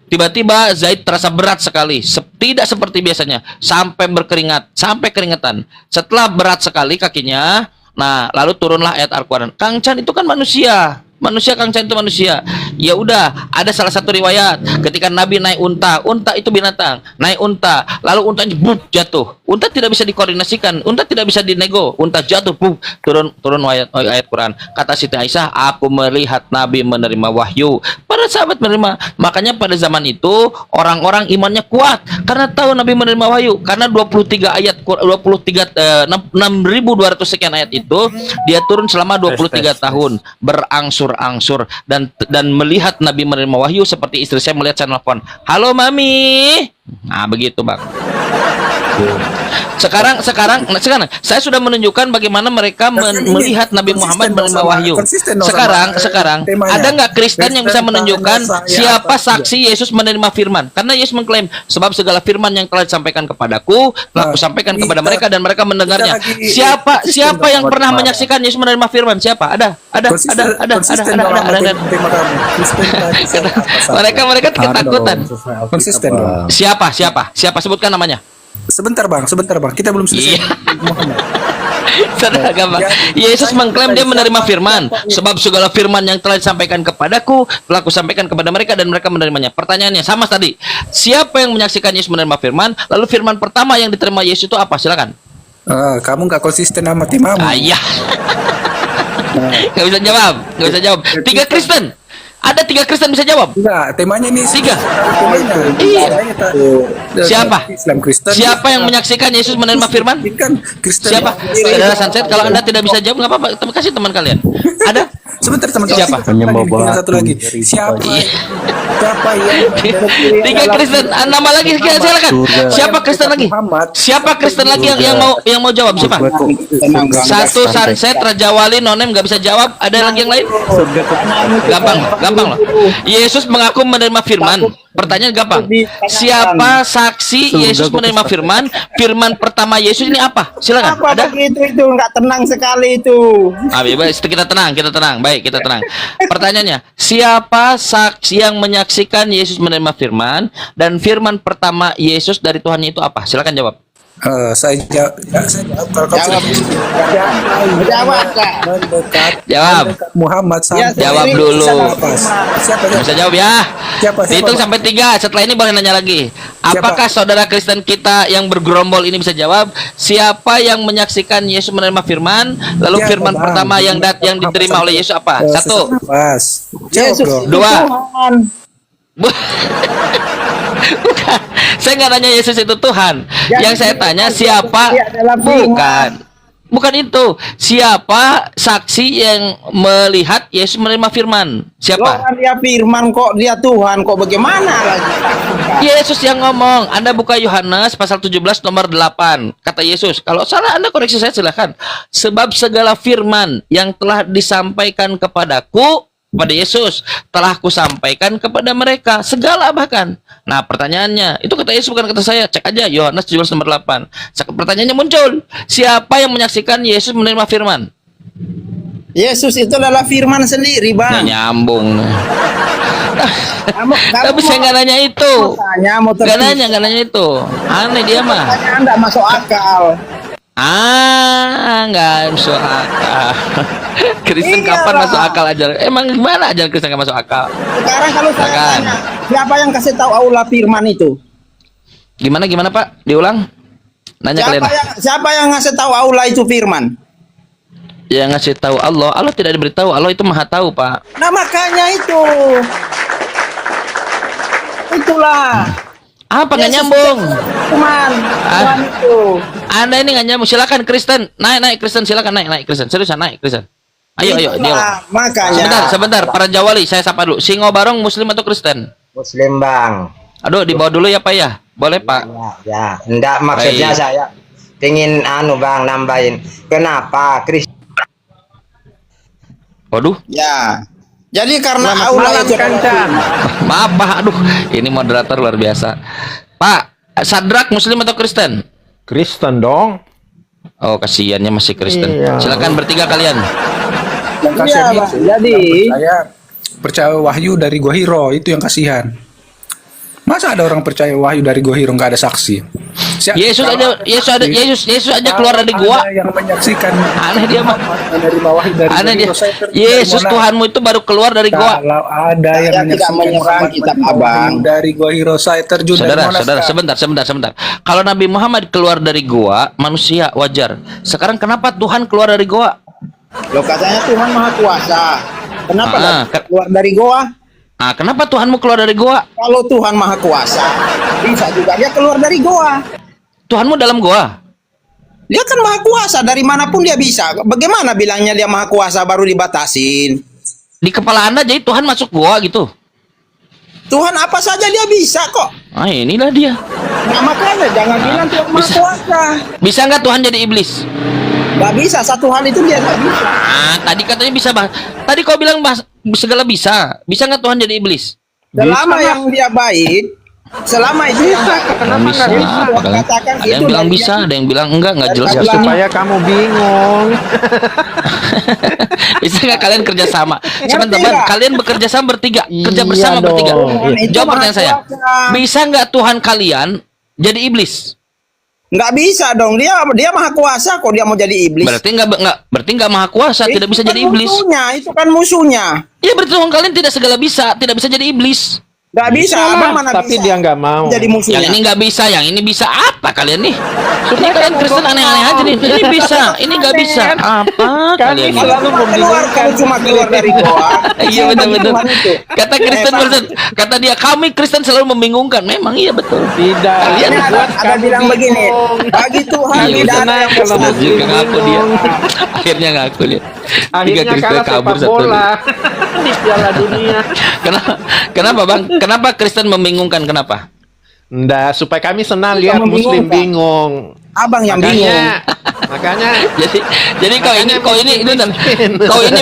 Speaker 1: Tiba-tiba Zaid terasa berat sekali, tidak seperti biasanya, sampai berkeringat, sampai keringetan. Setelah berat sekali kakinya, nah, lalu turunlah ayat Al-Quran. Kang Chan itu kan manusia. Kang Chan itu manusia. Ya udah, ada salah satu riwayat ketika Nabi naik unta itu binatang, naik unta, lalu untanya jatuh. Unta tidak bisa dikoordinasikan, unta tidak bisa dinego, unta jatuh, turun ayat Quran. Kata Siti Aisyah, aku melihat Nabi menerima wahyu. Para sahabat menerima. Makanya pada zaman itu orang-orang imannya kuat karena tahu Nabi menerima wahyu. Karena 23 ayat 6.200 sekian ayat itu dia turun selama 23 tahun berangsur-angsur dan melihat Nabi menerima wahyu seperti istri saya melihat saya nelfon, halo mami. Nah begitu bang. Sekarang saya sudah menunjukkan bagaimana mereka melihat Nabi Muhammad menerima wahyu. Sekarang ada nggak Kristen yang bisa menunjukkan siapa saksi Yesus menerima firman? Karena Yesus mengklaim, sebab segala firman yang telah disampaikan kepadaku telah kusampaikan kepada mereka dan mereka mendengarnya. Siapa yang pernah menyaksikan Yesus menerima firman? Siapa? Ada. Mereka ketakutan.
Speaker 4: Konsisten dong.
Speaker 1: Siapa? Sebutkan namanya.
Speaker 4: Sebentar bang, kita belum selesai.
Speaker 1: Saudara gampang. Yesus mengklaim dia menerima firman, sebab segala firman yang telah disampaikan kepadaku telah kusampaikan kepada mereka dan mereka menerimanya. Pertanyaannya sama tadi, siapa yang menyaksikan Yesus menerima firman? Lalu firman pertama yang diterima Yesus itu apa? Silakan.
Speaker 4: Kamu nggak konsisten sama timamu.
Speaker 1: Ayah. Nggak bisa jawab. 3 Kristen. Ada 3 Kristen bisa jawab.
Speaker 4: Enggak, temanya ini
Speaker 1: 3.
Speaker 4: Iya.
Speaker 1: Siapa?
Speaker 4: Islam Kristen.
Speaker 1: Siapa yang menyaksikan Yesus menerima firman?
Speaker 4: Kan Kristen.
Speaker 1: Siapa? Saudara Sunset, kalau Anda tidak bisa jawab nggak apa-apa, kasih teman kalian. Ada?
Speaker 4: Sebentar teman-teman.
Speaker 1: Siapa?
Speaker 4: Satu lagi. Siapa yang
Speaker 1: 3 Kristen. Nama lagi silakan. Siapa Kristen lagi? Siapa Kristen lagi yang mau jawab? Siapa? Satu Sunset, Raja Wali, Nonem nggak bisa jawab. Ada lagi yang lain? Gampang loh. Yesus mengaku menerima firman. Pertanyaan gampang. Siapa saksi Yesus menerima firman? Firman pertama Yesus ini apa? Silakan.
Speaker 6: Apa
Speaker 1: Ada?
Speaker 6: begitu itu nggak tenang sekali itu.
Speaker 1: Baik, kita tenang. Baik, kita tenang. Pertanyaannya, siapa saksi yang menyaksikan Yesus menerima firman dan firman pertama Yesus dari Tuhannya itu apa? Silakan jawab.
Speaker 4: Saya jawab. Kalau
Speaker 6: Jawab Kak.
Speaker 1: Jawab.
Speaker 4: Muhammad
Speaker 6: Ya,
Speaker 1: Jawab
Speaker 6: sendiri.
Speaker 1: dulu.
Speaker 4: Siapa
Speaker 1: Bisa jawab ya.
Speaker 4: Siapa?
Speaker 1: Hitung sampai 3. Setelah ini boleh nanya lagi. Apakah saudara Kristen kita yang bergerombol ini bisa jawab? Siapa yang menyaksikan Yesus menerima firman? Lalu firman pertama yang diterima oleh Yesus apa? 1.
Speaker 6: Yesus itu
Speaker 1: 2.
Speaker 6: Tuhan.
Speaker 1: Bukan. Saya nggak nanya Yesus itu Tuhan. Yang saya tanya siapa?
Speaker 6: Dia adalah firman.
Speaker 1: Bukan itu. Siapa saksi yang melihat Yesus menerima firman?
Speaker 6: Loh,
Speaker 1: Siapa?
Speaker 6: kan dia firman kok dia Tuhan kok bagaimana lagi?
Speaker 1: Yesus yang ngomong. Anda buka Yohanes pasal 17 nomor 8. Kata Yesus, kalau salah Anda koreksi saya silakan. Sebab segala firman yang telah disampaikan kepadaku, kepada Yesus, telah kusampaikan kepada mereka, segala bahkan. Nah pertanyaannya, itu kata Yesus bukan kata saya. Cek aja Yohanes 17 nomor 8. Pertanyaannya muncul, siapa yang menyaksikan Yesus menerima firman?
Speaker 6: Yesus itu adalah firman sendiri,
Speaker 1: Nggak
Speaker 6: Bang.
Speaker 1: nyambung.
Speaker 6: Kamu
Speaker 1: Tapi saya nggak nanya itu.
Speaker 6: mau
Speaker 1: Nggak nanya itu. Aneh dia mah.
Speaker 6: Pertanyaan enggak masuk akal.
Speaker 1: Nggak masuk akal. Kristen
Speaker 6: Iya,
Speaker 1: kapan
Speaker 6: Bang.
Speaker 1: masuk akal aja? Emang gimana aja Kristen nggak masuk akal?
Speaker 6: Sekarang kalau saya
Speaker 1: Silakan.
Speaker 6: tanya, siapa yang kasih tahu aula firman itu?
Speaker 1: Gimana Pak? Diulang? Nanya kalian.
Speaker 6: Siapa yang ngasih tahu aula itu firman?
Speaker 1: Yang ngasih tahu Allah. Allah tidak diberitahu. Allah itu maha tahu Pak.
Speaker 6: Nah makanya itu. Itulah.
Speaker 1: Apa nggak
Speaker 6: Yesus
Speaker 1: nyambung?
Speaker 6: Tuhan, Tuhan itu.
Speaker 1: Anda ini nggak nyambung. Silakan Kristen, naik Kristen, silakan naik Kristen. Seriusan naik Kristen. Ayo
Speaker 6: Itulah,
Speaker 1: dialog.
Speaker 6: makanya.
Speaker 1: Sebentar, para Jawali, saya sapa dulu. Singo Barong Muslim atau Kristen?
Speaker 7: Muslim bang.
Speaker 1: Aduh, dibawa dulu ya Pak ya. Boleh Pak?
Speaker 7: Ya, enggak maksudnya
Speaker 1: Baik.
Speaker 7: saya ingin bang nambahin. Kenapa Kristen?
Speaker 1: Waduh,
Speaker 6: Ya. Jadi karena Allah itu
Speaker 1: maaf Pak. Aduh, ini moderator luar biasa. Pak, Sadrak Muslim atau Kristen?
Speaker 5: Kristen dong.
Speaker 1: Oh, kasihannya masih Kristen.
Speaker 5: Iya.
Speaker 1: Silakan bertiga kalian.
Speaker 4: Yang kasihan
Speaker 6: Iya, Pak.
Speaker 4: itu,
Speaker 6: Jadi
Speaker 4: saya percaya wahyu dari Gua Hiro, itu yang kasihan. Masa ada orang percaya wahyu dari Gua Hiro nggak ada saksi?
Speaker 1: Yesus aja keluar dari gua.
Speaker 4: Ada yang menyaksikan
Speaker 1: Aneh dia mah.
Speaker 4: menerima wahyu dari
Speaker 1: Aneh
Speaker 4: Gua
Speaker 1: dia.
Speaker 4: Hiro, saya terima
Speaker 1: Yesus
Speaker 4: mana?
Speaker 1: Tuhanmu itu baru keluar dari gua.
Speaker 4: Kalau ada yang
Speaker 6: Saya tidak
Speaker 4: menyaksikan
Speaker 6: menyerang
Speaker 4: Muhammad
Speaker 6: kitab
Speaker 4: menerima
Speaker 6: Abang.
Speaker 4: wahyu dari Gua Hiro, saya terjun dari
Speaker 1: Saudara,
Speaker 4: mana
Speaker 1: saudara,
Speaker 4: sekarang?
Speaker 1: sebentar. Kalau Nabi Muhammad keluar dari gua, manusia wajar. Sekarang kenapa Tuhan keluar dari gua?
Speaker 6: lo katanya Tuhan Maha Kuasa. Kenapa
Speaker 1: Ah,
Speaker 6: nggak keluar dari goa?
Speaker 1: Ah, kenapa Tuhanmu keluar dari gua?
Speaker 6: Kalau Tuhan Maha Kuasa, bisa juga dia keluar dari goa.
Speaker 1: Tuhanmu dalam gua.
Speaker 6: Dia kan Maha Kuasa, dari manapun dia bisa. Bagaimana bilangnya dia Maha Kuasa baru dibatasin?
Speaker 1: Di kepala Anda jadi Tuhan masuk gua gitu.
Speaker 6: Tuhan apa saja dia bisa kok.
Speaker 1: Ah, inilah dia.
Speaker 6: Nah, makanya jangan bilang Tuhan Maha
Speaker 1: bisa.
Speaker 6: Kuasa.
Speaker 1: Bisa nggak Tuhan jadi iblis?
Speaker 6: Gak bisa, satu hal itu dia gak bisa.
Speaker 1: Ah, tadi katanya bisa, Bang. Tadi kau bilang segala bisa. Bisa nggak Tuhan jadi iblis?
Speaker 6: Selama yang dia baik, selama itu yang baik.
Speaker 1: Kenapa nggak bisa?
Speaker 6: Tuhan katakan
Speaker 1: Ada yang
Speaker 6: itu
Speaker 1: bilang
Speaker 6: dari
Speaker 1: bisa, ada yang bilang enggak jelas.
Speaker 6: Ya,
Speaker 1: Maksudnya.
Speaker 5: Supaya kamu bingung.
Speaker 1: Bisa nggak kalian kerja sama? Sebentar,
Speaker 6: Ngerti
Speaker 1: Bang.
Speaker 6: nggak?
Speaker 1: Kalian bekerja sama bertiga, kerja
Speaker 5: Iya
Speaker 1: bersama
Speaker 5: dong.
Speaker 1: bertiga.
Speaker 6: Tuhan itu
Speaker 1: Jawab
Speaker 6: Maha
Speaker 1: pertanyaan saya.
Speaker 6: Kuasa.
Speaker 1: Bisa nggak Tuhan kalian jadi iblis?
Speaker 6: Nggak bisa dong, dia Maha Kuasa kok dia mau jadi iblis.
Speaker 1: Berarti nggak maha kuasa, tidak bisa
Speaker 6: Itu
Speaker 1: jadi
Speaker 6: kan
Speaker 1: iblis.
Speaker 6: Musuhnya, itu kan musuhnya.
Speaker 1: Iya, berarti Tuhan kalian tidak segala bisa, tidak bisa jadi iblis.
Speaker 6: Nggak bisa,
Speaker 5: Bisa
Speaker 6: abang
Speaker 5: lah,
Speaker 6: mana
Speaker 5: tapi
Speaker 6: bisa.
Speaker 5: dia nggak mau.
Speaker 6: Jadi musuhnya.
Speaker 1: Yang ini nggak bisa, yang ini bisa apa kalian nih? Ini kalian Kristen aneh-aneh aja nih. Ini bisa, ini nggak bisa. Apa kalian nih?
Speaker 5: selalu membingungkan.
Speaker 6: Kalau cuma keluar dari goa.
Speaker 1: Iya betul-betul.
Speaker 6: Tuhan itu.
Speaker 1: Kata Kristen Kristen, kata dia kami Kristen selalu membingungkan. Memang iya betul.
Speaker 5: Tidak.
Speaker 1: Kalian
Speaker 6: Ada,
Speaker 5: buat
Speaker 6: ada
Speaker 5: kamu
Speaker 6: bilang begini,
Speaker 5: bingung.
Speaker 6: bagi Tuhan
Speaker 1: Iya,
Speaker 6: tidak ada
Speaker 5: tenang
Speaker 6: yang
Speaker 5: kalau
Speaker 6: mustahil.
Speaker 5: muslim
Speaker 1: Juga ngaku dia.
Speaker 5: bingung.
Speaker 1: Akhirnya ngaku dia.
Speaker 5: Akhirnya
Speaker 1: Kristen
Speaker 5: kalah
Speaker 1: kabur
Speaker 5: sepak
Speaker 1: satu.
Speaker 5: bola di Piala Dunia.
Speaker 1: Kenapa Bang? Kenapa Kristen membingungkan? Kenapa?
Speaker 5: Nggak, supaya kami senang
Speaker 6: Bukan
Speaker 5: lihat Muslim
Speaker 6: membingungkan.
Speaker 5: bingung.
Speaker 6: Abang yang bingung.
Speaker 5: Makanya
Speaker 1: Jadi kau ini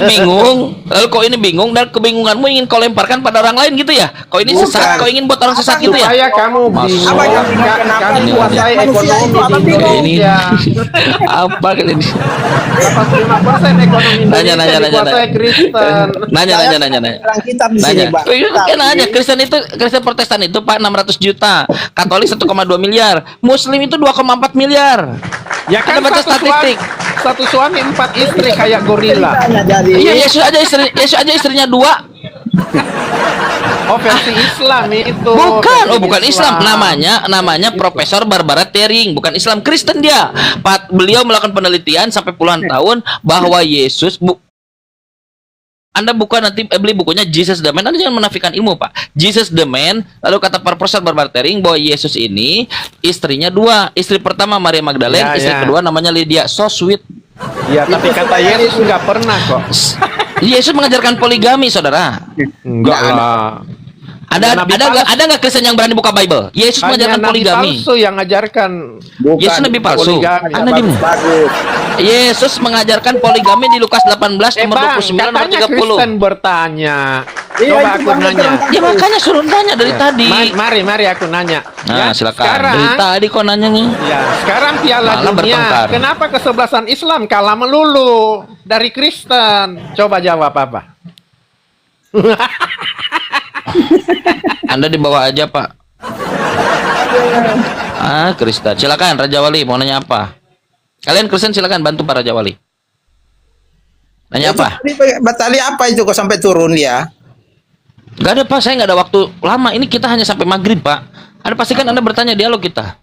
Speaker 1: bingung, lalu kau ini bingung dan kebingunganmu ingin kau lemparkan pada orang lain gitu ya? Kau ini sesat, kau ingin buat orang sesat gitu ya?
Speaker 5: supaya kamu bingung.
Speaker 6: Apa yang bingung? Kenapa
Speaker 5: Kami
Speaker 6: ini
Speaker 5: kuasai
Speaker 6: manusia
Speaker 5: ekonomi
Speaker 6: itu apa
Speaker 5: di
Speaker 6: bingung?
Speaker 1: Ini
Speaker 5: Indonesia.
Speaker 1: apa kalian?
Speaker 5: 85% ekonomi Indonesia
Speaker 1: Nanya.
Speaker 5: dikuasai Kristen.
Speaker 1: Nanya.
Speaker 6: Orang kitab di sini,
Speaker 1: Nanya.
Speaker 6: Bang.
Speaker 1: Kan nanya Kristen Protestan itu Pak 600 juta, Katolik 1,2 miliar, Muslim itu 2,4 miliar.
Speaker 5: Ya kan
Speaker 1: Anda baca statistik.
Speaker 5: Satu suami 4 istri kayak gorila.
Speaker 6: Ceritanya jadi.
Speaker 1: Iya, Yesus aja istrinya 2.
Speaker 5: Oh, versi Islam itu.
Speaker 1: Bukan,
Speaker 5: Versi
Speaker 1: bukan Islam. Namanya Profesor Barbara Tering, bukan Islam, Kristen dia. Beliau melakukan penelitian sampai puluhan tahun bahwa Yesus Anda buka nanti beli bukunya Jesus the Man. Anda jangan menafikan ilmu, Pak. Jesus the Man. Lalu kata Profesor Barbara Tering bahwa Yesus ini istrinya 2. Istri pertama Maria Magdalene,
Speaker 5: Ya,
Speaker 1: istri
Speaker 5: ya.
Speaker 1: kedua namanya Lydia. So sweet.
Speaker 5: Ya, tapi kata Yesus nggak pernah kok.
Speaker 1: Yesus mengajarkan poligami, saudara.
Speaker 5: Enggak lah.
Speaker 1: Ada
Speaker 5: Nabi
Speaker 1: nggak Kristen yang berani buka Bible? Yesus
Speaker 5: Hanya
Speaker 1: mengajarkan
Speaker 5: nabi
Speaker 1: poligami.
Speaker 5: palsu yang ngajarkan.
Speaker 6: Bukan.
Speaker 1: Yesus nabi palsu.
Speaker 5: Poligami.
Speaker 1: Anda diem.
Speaker 6: Bagus.
Speaker 1: Yesus mengajarkan poligami di Lukas 18 nomor
Speaker 5: Bang,
Speaker 1: 29 nomor
Speaker 5: katanya
Speaker 1: 30.
Speaker 5: Kristen bertanya.
Speaker 6: Iya,
Speaker 5: Coba
Speaker 6: itu
Speaker 5: aku
Speaker 6: Bang,
Speaker 5: nanya.
Speaker 6: terang.
Speaker 1: Ya makanya suruh tanya dari tadi.
Speaker 5: Mari aku nanya.
Speaker 1: Nah, silakan.
Speaker 5: Sekarang,
Speaker 1: Dari tadi kok nanya nih.
Speaker 5: ya, sekarang Piala
Speaker 1: Malah
Speaker 5: Dunia.
Speaker 1: bertengkar.
Speaker 5: Kenapa kesebelasan Islam kalah melulu dari Kristen? Coba jawab apa?
Speaker 1: Anda di bawah aja, Pak. Kristen. Silakan Raja Wali mau nanya apa? Kalian Kristen silakan bantu Pak Raja Wali. Nanya
Speaker 6: Itu
Speaker 1: apa?
Speaker 6: tadi apa itu kok sampai turun dia?
Speaker 1: Gak ada Pak, saya nggak ada waktu lama. Ini kita hanya sampai maghrib Pak. Anda pastikan Anda bertanya dialog kita.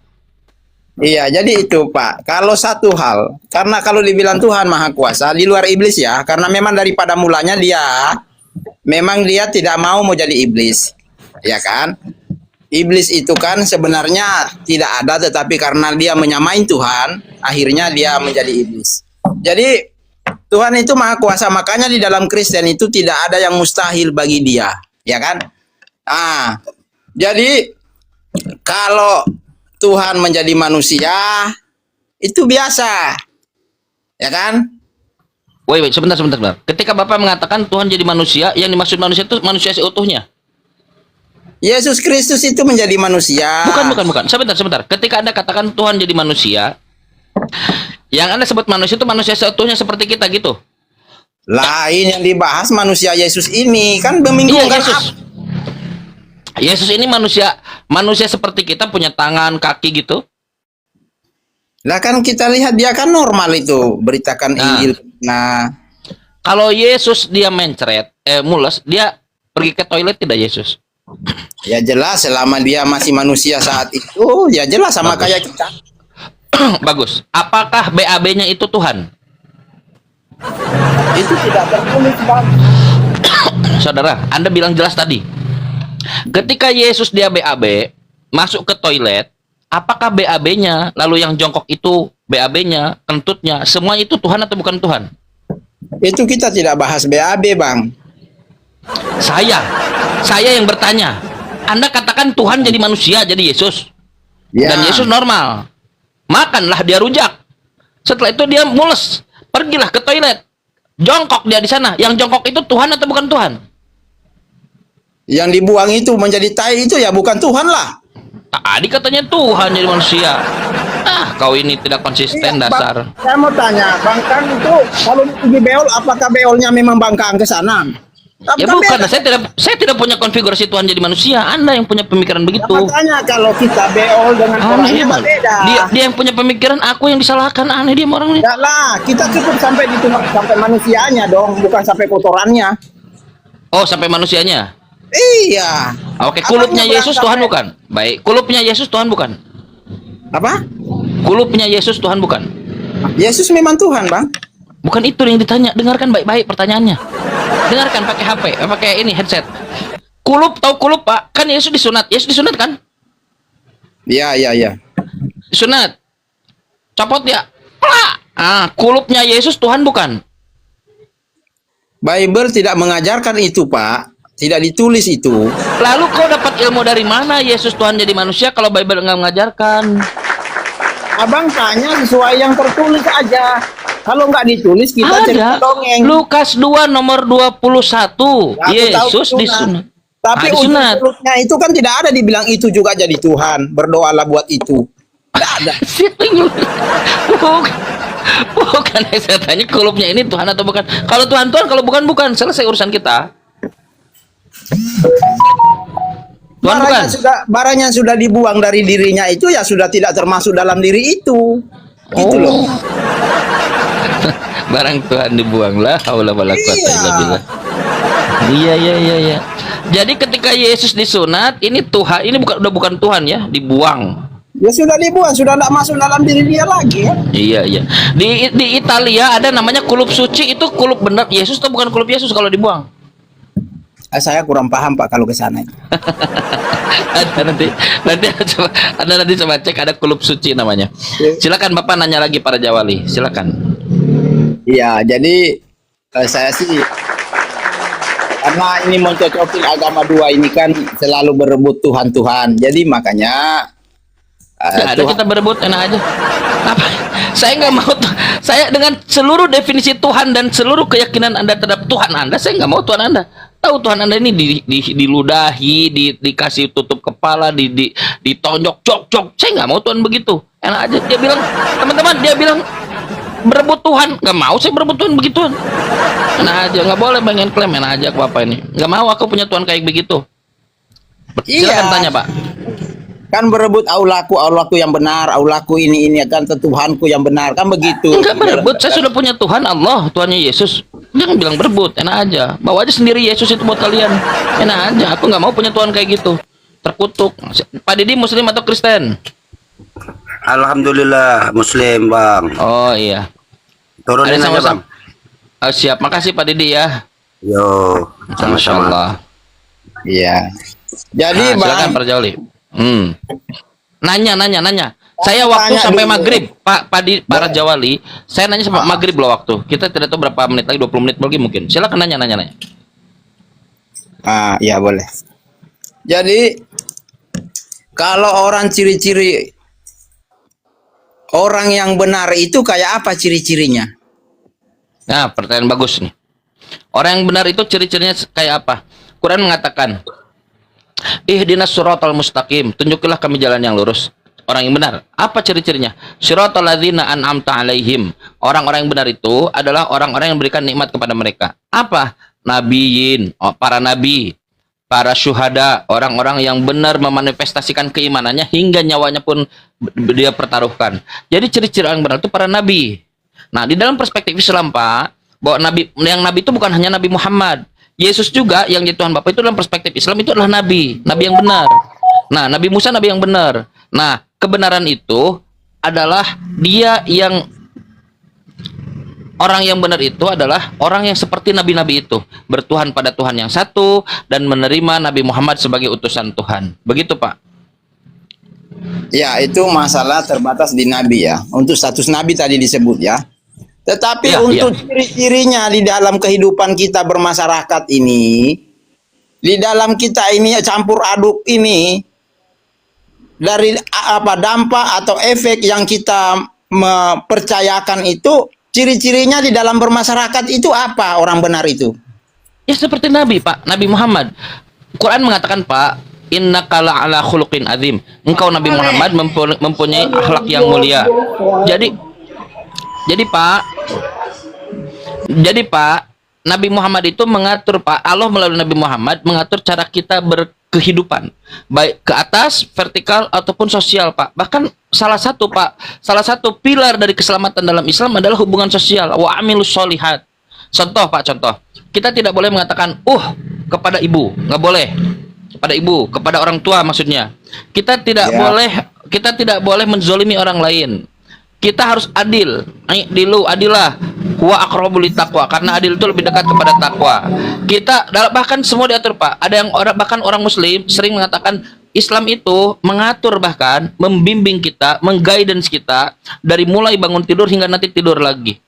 Speaker 6: Iya, jadi itu Pak. Kalau satu hal, karena kalau dibilang Tuhan Maha Kuasa di luar iblis ya, karena memang daripada mulanya dia, memang dia tidak mau jadi iblis, ya kan? iblis itu kan sebenarnya tidak ada, tetapi karena dia menyamai Tuhan, akhirnya dia menjadi iblis. Jadi Tuhan itu maha kuasa, makanya di dalam Kristen itu tidak ada yang mustahil bagi dia, ya kan? Jadi kalau Tuhan menjadi manusia itu biasa, ya kan?
Speaker 1: Wait, sebentar. Ketika Bapak mengatakan Tuhan jadi manusia, yang dimaksud manusia itu manusia seutuhnya.
Speaker 6: Yesus Kristus itu menjadi manusia.
Speaker 1: Bukan. Sebentar. Ketika Anda katakan Tuhan jadi manusia, yang Anda sebut manusia itu manusia seutuhnya seperti kita gitu.
Speaker 6: Lain yang dibahas manusia Yesus ini kan membingungkan.
Speaker 1: Yesus ini manusia seperti kita, punya tangan, kaki gitu.
Speaker 6: Lah kan kita lihat dia kan normal itu, beritakan Injil. Nah,
Speaker 1: kalau Yesus dia mencret, mules, dia pergi ke toilet tidak Yesus?
Speaker 6: ya jelas selama dia masih manusia saat itu, ya jelas sama kayak kita.
Speaker 1: Bagus. Apakah BAB-nya itu Tuhan?
Speaker 6: Itu tidak tertulis, Bang.
Speaker 1: Saudara, Anda bilang jelas tadi. Ketika Yesus dia BAB, masuk ke toilet, apakah BAB-nya, lalu yang jongkok itu BAB-nya, kentutnya, semua itu Tuhan atau bukan Tuhan?
Speaker 6: Itu kita tidak bahas BAB, Bang.
Speaker 1: Saya yang bertanya. Anda katakan Tuhan jadi manusia, jadi Yesus.
Speaker 6: Ya.
Speaker 1: Dan Yesus normal. Makanlah dia rujak. Setelah itu dia mules. Pergilah ke toilet. Jongkok dia di sana. Yang jongkok itu Tuhan atau bukan Tuhan?
Speaker 6: Yang dibuang itu menjadi tai itu ya bukan Tuhan lah.
Speaker 1: Tadi katanya Tuhan jadi manusia. Kau ini tidak konsisten dasar.
Speaker 6: Saya mau tanya, Bang Kang itu kalau pergi beol, apakah beolnya memang Bang Kang ke sana?
Speaker 1: Ya bukan, saya tidak punya konfigurasi Tuhan jadi manusia. Anda yang punya pemikiran begitu.
Speaker 6: Ya, makanya kalau kita beol dengan orangnya beda.
Speaker 1: Dia yang punya pemikiran, aku yang disalahkan. Aneh dia orang ini.
Speaker 6: Enggak lah, kita cukup sampai sampai manusianya dong, bukan sampai kotorannya.
Speaker 1: Oh, sampai manusianya.
Speaker 6: Iya.
Speaker 1: Oke, kulupnya Yesus Tuhan bukan? Baik, kulupnya Yesus Tuhan bukan?
Speaker 6: Apa?
Speaker 1: Kulupnya Yesus Tuhan bukan?
Speaker 6: Yesus memang Tuhan, Bang.
Speaker 1: Bukan itu yang ditanya. Dengarkan baik-baik pertanyaannya. Dengarkan pakai HP, pakai ini headset. Kulup, tahu kulup, Pak? Kan Yesus disunat. Yesus disunat kan?
Speaker 6: Iya.
Speaker 1: Disunat. Copot dia. Kulupnya Yesus Tuhan bukan?
Speaker 6: Bible tidak mengajarkan itu, Pak. Tidak ditulis itu.
Speaker 1: Lalu kau dapat ilmu dari mana Yesus Tuhan jadi manusia kalau Bible nggak mengajarkan?
Speaker 6: Abang tanya sesuai yang tertulis aja. Kalau nggak ditulis kita cerita dongeng.
Speaker 1: Lukas 2 nomor 21.
Speaker 6: Ya,
Speaker 1: Yesus disunat.
Speaker 6: Tapi ujung-ujungnya itu kan tidak ada dibilang itu juga jadi Tuhan. Berdoalah buat itu. Tidak ada.
Speaker 1: Bukan saya tanya kulupnya ini Tuhan atau bukan. Kalau Tuhan, kalau bukan. Selesai urusan kita. Tuhan bukan.
Speaker 6: Barang yang sudah dibuang dari dirinya itu ya sudah tidak termasuk dalam diri itu. Gitu loh.
Speaker 1: Barang Tuhan dibuanglah. Haula wala quwata illa billah. Iya. Jadi ketika Yesus disunat, ini Tuhan, ini udah bukan Tuhan ya, dibuang.
Speaker 6: Ya sudah dibuang, sudah tidak masuk dalam diri dia lagi. Ya?
Speaker 1: Iya. Di Italia ada namanya kulup suci, itu kulup benar Yesus atau bukan kulup Yesus kalau dibuang?
Speaker 6: Saya kurang paham Pak kalau ke sana.
Speaker 1: Anda nanti coba cek, ada kulup suci namanya. Silakan Bapak nanya lagi para jawali, silakan.
Speaker 6: Iya, jadi saya sih karena ini mencocokin agama dua ini kan selalu berebut Tuhan. Jadi makanya
Speaker 1: ada kita berebut enak aja. Apa? Saya nggak mau. Saya dengan seluruh definisi Tuhan dan seluruh keyakinan Anda terhadap Tuhan Anda, saya nggak mau Tuhan Anda. Tahu Tuhan Anda ini diludahi, dikasih tutup kepala, ditonjok, cok. Saya nggak mau Tuhan begitu. Enak aja. Dia bilang, teman-teman, dia bilang berebut Tuhan. Nggak mau saya berebut Tuhan begitu. Enak aja. Nggak boleh pengen klaim. Enak aja aku apa ini. Nggak mau aku punya Tuhan kayak begitu. Silakan tanya Pak.
Speaker 6: Kan berebut aulaku yang benar, aulaku ini kan Tuhanku yang benar, kan begitu.
Speaker 1: Enggak berebut, saya sudah punya Tuhan Allah, Tuhannya Yesus. Jangan bilang berebut, enak aja. Bawa aja sendiri Yesus itu buat kalian. Enak aja, aku nggak mau punya Tuhan kayak gitu. Terkutuk. Pak Didi Muslim atau Kristen?
Speaker 8: Alhamdulillah Muslim Bang.
Speaker 1: Oh iya.
Speaker 8: Turunin aja Bang.
Speaker 1: Oh, siap, makasih Pak Didi ya.
Speaker 8: Yo,
Speaker 1: Masya Allah.
Speaker 6: Iya. Jadi
Speaker 1: silakan Pak Jawli. Nanya. Saya waktu
Speaker 6: Tanya
Speaker 1: sampai
Speaker 6: dulu.
Speaker 1: maghrib, Pak Padi, para Jawali, saya nanya sampai maghrib loh waktu. Kita tidak tahu berapa menit lagi, 20 menit lagi mungkin. Silakan nanya.
Speaker 6: Ya boleh. Jadi kalau orang ciri-ciri orang yang benar itu kayak apa ciri-cirinya?
Speaker 1: Nah, pertanyaan bagus nih. Orang yang benar itu ciri-cirinya kayak apa? Quran mengatakan, ihdinas siratal mustaqim, tunjukilah kami jalan yang lurus. Orang yang benar, apa ciri-cirinya? Siratal ladzina an'amta alaihim. Orang-orang yang benar itu adalah orang-orang yang berikan nikmat kepada mereka. Apa? Nabiyin, para nabi, para syuhada, orang-orang yang benar memanifestasikan keimanannya hingga nyawanya pun dia pertaruhkan. Jadi ciri-ciri orang benar itu para nabi. Nah, di dalam perspektif Islam, Pak, bahwa nabi itu bukan hanya Nabi Muhammad. Yesus juga yang jadi Tuhan Bapa itu dalam perspektif Islam itu adalah nabi yang benar. Nah, Nabi Musa nabi yang benar. Nah, kebenaran itu adalah dia yang orang yang benar itu adalah orang yang seperti nabi-nabi itu, bertuhan pada Tuhan yang satu dan menerima Nabi Muhammad sebagai utusan Tuhan. Begitu, Pak.
Speaker 6: Ya, itu masalah terbatas di nabi ya. Untuk status nabi tadi disebut ya. Tetapi
Speaker 1: Ya,
Speaker 6: untuk ciri-cirinya di dalam kehidupan kita bermasyarakat ini, di dalam kita ini campur aduk ini, dari apa dampak atau efek yang kita mempercayakan itu, ciri-cirinya di dalam bermasyarakat itu apa orang benar itu?
Speaker 1: Ya seperti Nabi, Pak, Nabi Muhammad. Quran mengatakan, Pak, innaka la'ala khuluqin azim. Engkau Nabi Muhammad mempunyai akhlak yang mulia. Jadi Pak, Nabi Muhammad itu mengatur, Pak, Allah melalui Nabi Muhammad mengatur cara kita berkehidupan, baik ke atas, vertikal ataupun sosial, Pak. Bahkan salah satu pilar dari keselamatan dalam Islam adalah hubungan sosial. Wa amilus solihat. Contoh, Pak, kita tidak boleh mengatakan kepada ibu, nggak boleh. Kepada ibu, kepada orang tua maksudnya. Kita tidak boleh menzolimi orang lain. Kita harus adil. Adilah huwa aqrabu littaqwa, karena adil itu lebih dekat kepada takwa. Kita bahkan semua diatur, Pak. Ada yang bahkan orang muslim sering mengatakan Islam itu mengatur, bahkan membimbing kita, mengguidance kita dari mulai bangun tidur hingga nanti tidur lagi.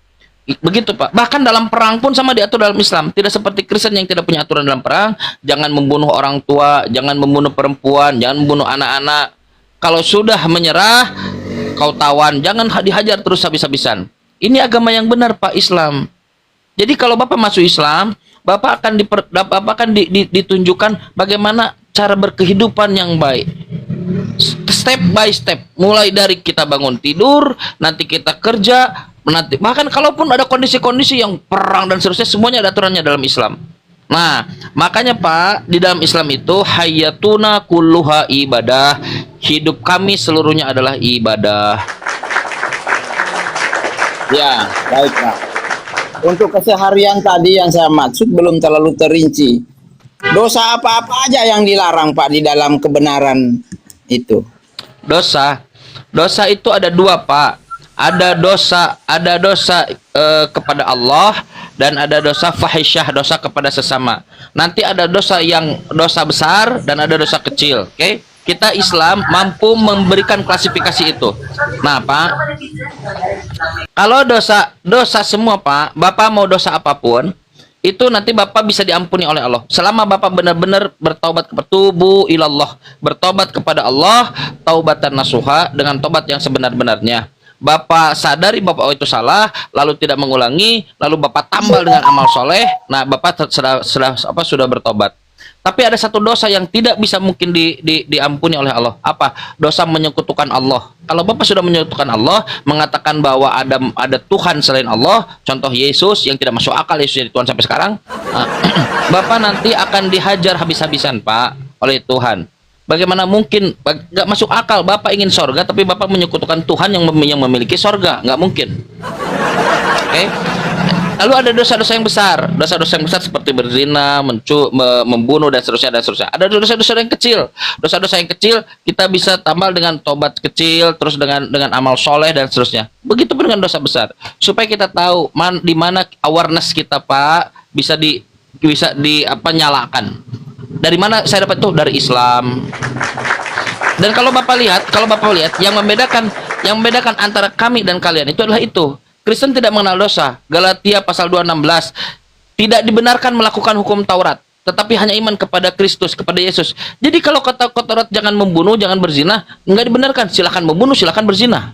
Speaker 1: Begitu, Pak. Bahkan dalam perang pun sama diatur dalam Islam. Tidak seperti Kristen yang tidak punya aturan dalam perang. Jangan membunuh orang tua, jangan membunuh perempuan, jangan membunuh anak-anak. Kalau sudah menyerah, kau tawan, jangan dihajar terus habis-habisan. Ini agama yang benar, Pak, Islam. Jadi kalau Bapak masuk Islam, Bapak akan ditunjukkan bagaimana cara berkehidupan yang baik. Step by step, mulai dari kita bangun tidur, nanti kita kerja, nanti bahkan kalaupun ada kondisi-kondisi yang perang dan seterusnya, semuanya ada aturannya dalam Islam. Nah, makanya, Pak, di dalam Islam itu hayatuna kulluha ibadah. Hidup kami seluruhnya adalah ibadah.
Speaker 6: Ya, baik, Pak. Untuk keseharian tadi yang saya maksud belum terlalu terinci. Dosa apa-apa aja yang dilarang, Pak, di dalam kebenaran itu?
Speaker 1: Dosa itu ada dua, Pak. Ada dosa kepada Allah dan ada dosa fahisyah, dosa kepada sesama. Nanti ada dosa besar dan ada dosa kecil, oke? Kita Islam mampu memberikan klasifikasi itu. Nah, Pak, kalau dosa semua, Pak, Bapak mau dosa apapun, itu nanti Bapak bisa diampuni oleh Allah. Selama Bapak benar-benar bertaubat, bertubu ilallah, bertobat kepada Allah, taubatan nasuha, dengan tobat yang sebenar-benarnya. Bapak sadari Bapak itu salah, lalu tidak mengulangi, lalu Bapak tambal dengan amal soleh, nah Bapak sudah bertobat. Tapi ada satu dosa yang tidak bisa mungkin diampuni oleh Allah. Apa? Dosa menyekutukan Allah. Kalau Bapak sudah menyekutukan Allah, mengatakan bahwa ada Tuhan selain Allah, contoh Yesus yang tidak masuk akal, Yesus jadi Tuhan sampai sekarang, Bapak nanti akan dihajar habis-habisan, Pak, oleh Tuhan. Bagaimana mungkin nggak masuk akal Bapak ingin sorga tapi Bapak menyekutukan Tuhan yang memiliki sorga? Nggak mungkin. Oke? Lalu ada dosa-dosa yang besar. Dosa-dosa yang besar seperti berzina, membunuh dan seterusnya. Ada dosa-dosa yang kecil. Dosa-dosa yang kecil kita bisa tambal dengan tobat kecil, terus dengan amal soleh dan seterusnya. Begitu pun dengan dosa besar. Supaya kita tahu di mana awareness kita, Pak, bisa nyalakan. Dari mana saya dapat itu? Dari Islam. Dan kalau Bapak lihat yang membedakan antara kami dan kalian itu adalah itu. Kristen tidak mengenal dosa. Galatia pasal 2:16. Tidak dibenarkan melakukan hukum Taurat, tetapi hanya iman kepada Kristus, kepada Yesus. Jadi kalau kata Taurat jangan membunuh, jangan berzina, enggak dibenarkan. Silakan membunuh, silakan berzina.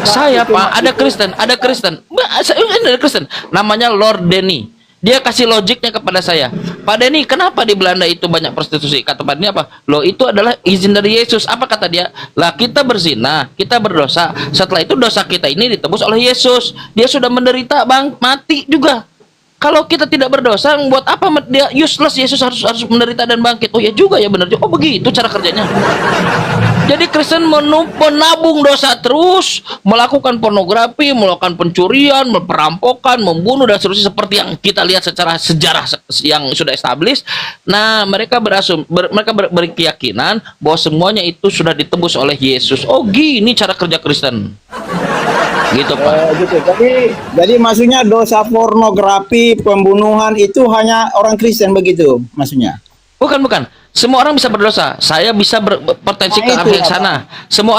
Speaker 1: Saya Pak, ada Kristen. Ada Kristen. Namanya Lord Denny. Dia kasih logiknya kepada saya. Pak Denny, kenapa di Belanda itu banyak prostitusi? Kata Pak Denny apa? Loh, itu adalah izin dari Yesus. Apa kata dia? Lah, kita berzina, kita berdosa. Setelah itu dosa kita ini ditebus oleh Yesus. Dia sudah menderita, Bang, mati juga. Kalau kita tidak berdosa, buat apa dia useless? Yesus harus menderita dan bangkit. Oh ya juga ya, benar juga. Oh begitu cara kerjanya. Jadi Kristen menabung dosa terus, melakukan pornografi, melakukan pencurian, perampokan, membunuh dan seterusnya seperti yang kita lihat secara sejarah yang sudah established. Nah, mereka berkeyakinan bahwa semuanya itu sudah ditebus oleh Yesus. Oh, gini cara kerja Kristen. Gitu, Pak.
Speaker 6: Gitu. Jadi maksudnya dosa pornografi, pembunuhan itu hanya orang Kristen begitu maksudnya.
Speaker 1: Bukan. Semua orang bisa berdosa. Saya bisa berpotensi ke arah yang sana. Semua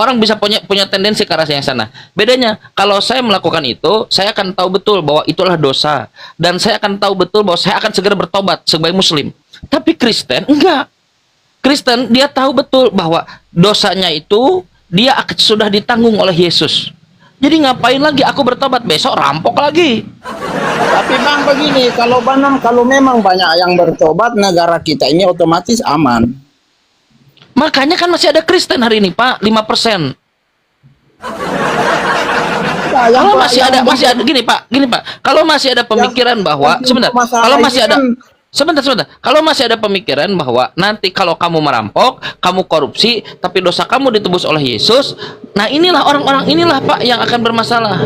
Speaker 1: orang bisa punya tendensi ke arah yang sana. Bedanya, kalau saya melakukan itu, saya akan tahu betul bahwa itulah dosa. Dan saya akan tahu betul bahwa saya akan segera bertobat sebagai muslim. Tapi Kristen, enggak. Kristen, dia tahu betul bahwa dosanya itu, dia sudah ditanggung oleh Yesus. Jadi ngapain lagi aku bertobat, besok rampok lagi.
Speaker 6: Tapi Bang begini, kalau memang banyak yang bertobat, negara kita ini otomatis aman.
Speaker 1: Makanya kan masih ada Kristen hari ini, Pak, 5%. Kalau masih ada gini Pak. Kalau masih ada pemikiran bahwa Kalau masih ada pemikiran bahwa nanti kalau kamu merampok, kamu korupsi, tapi dosa kamu ditebus oleh Yesus, nah inilah orang-orang inilah Pak yang akan bermasalah.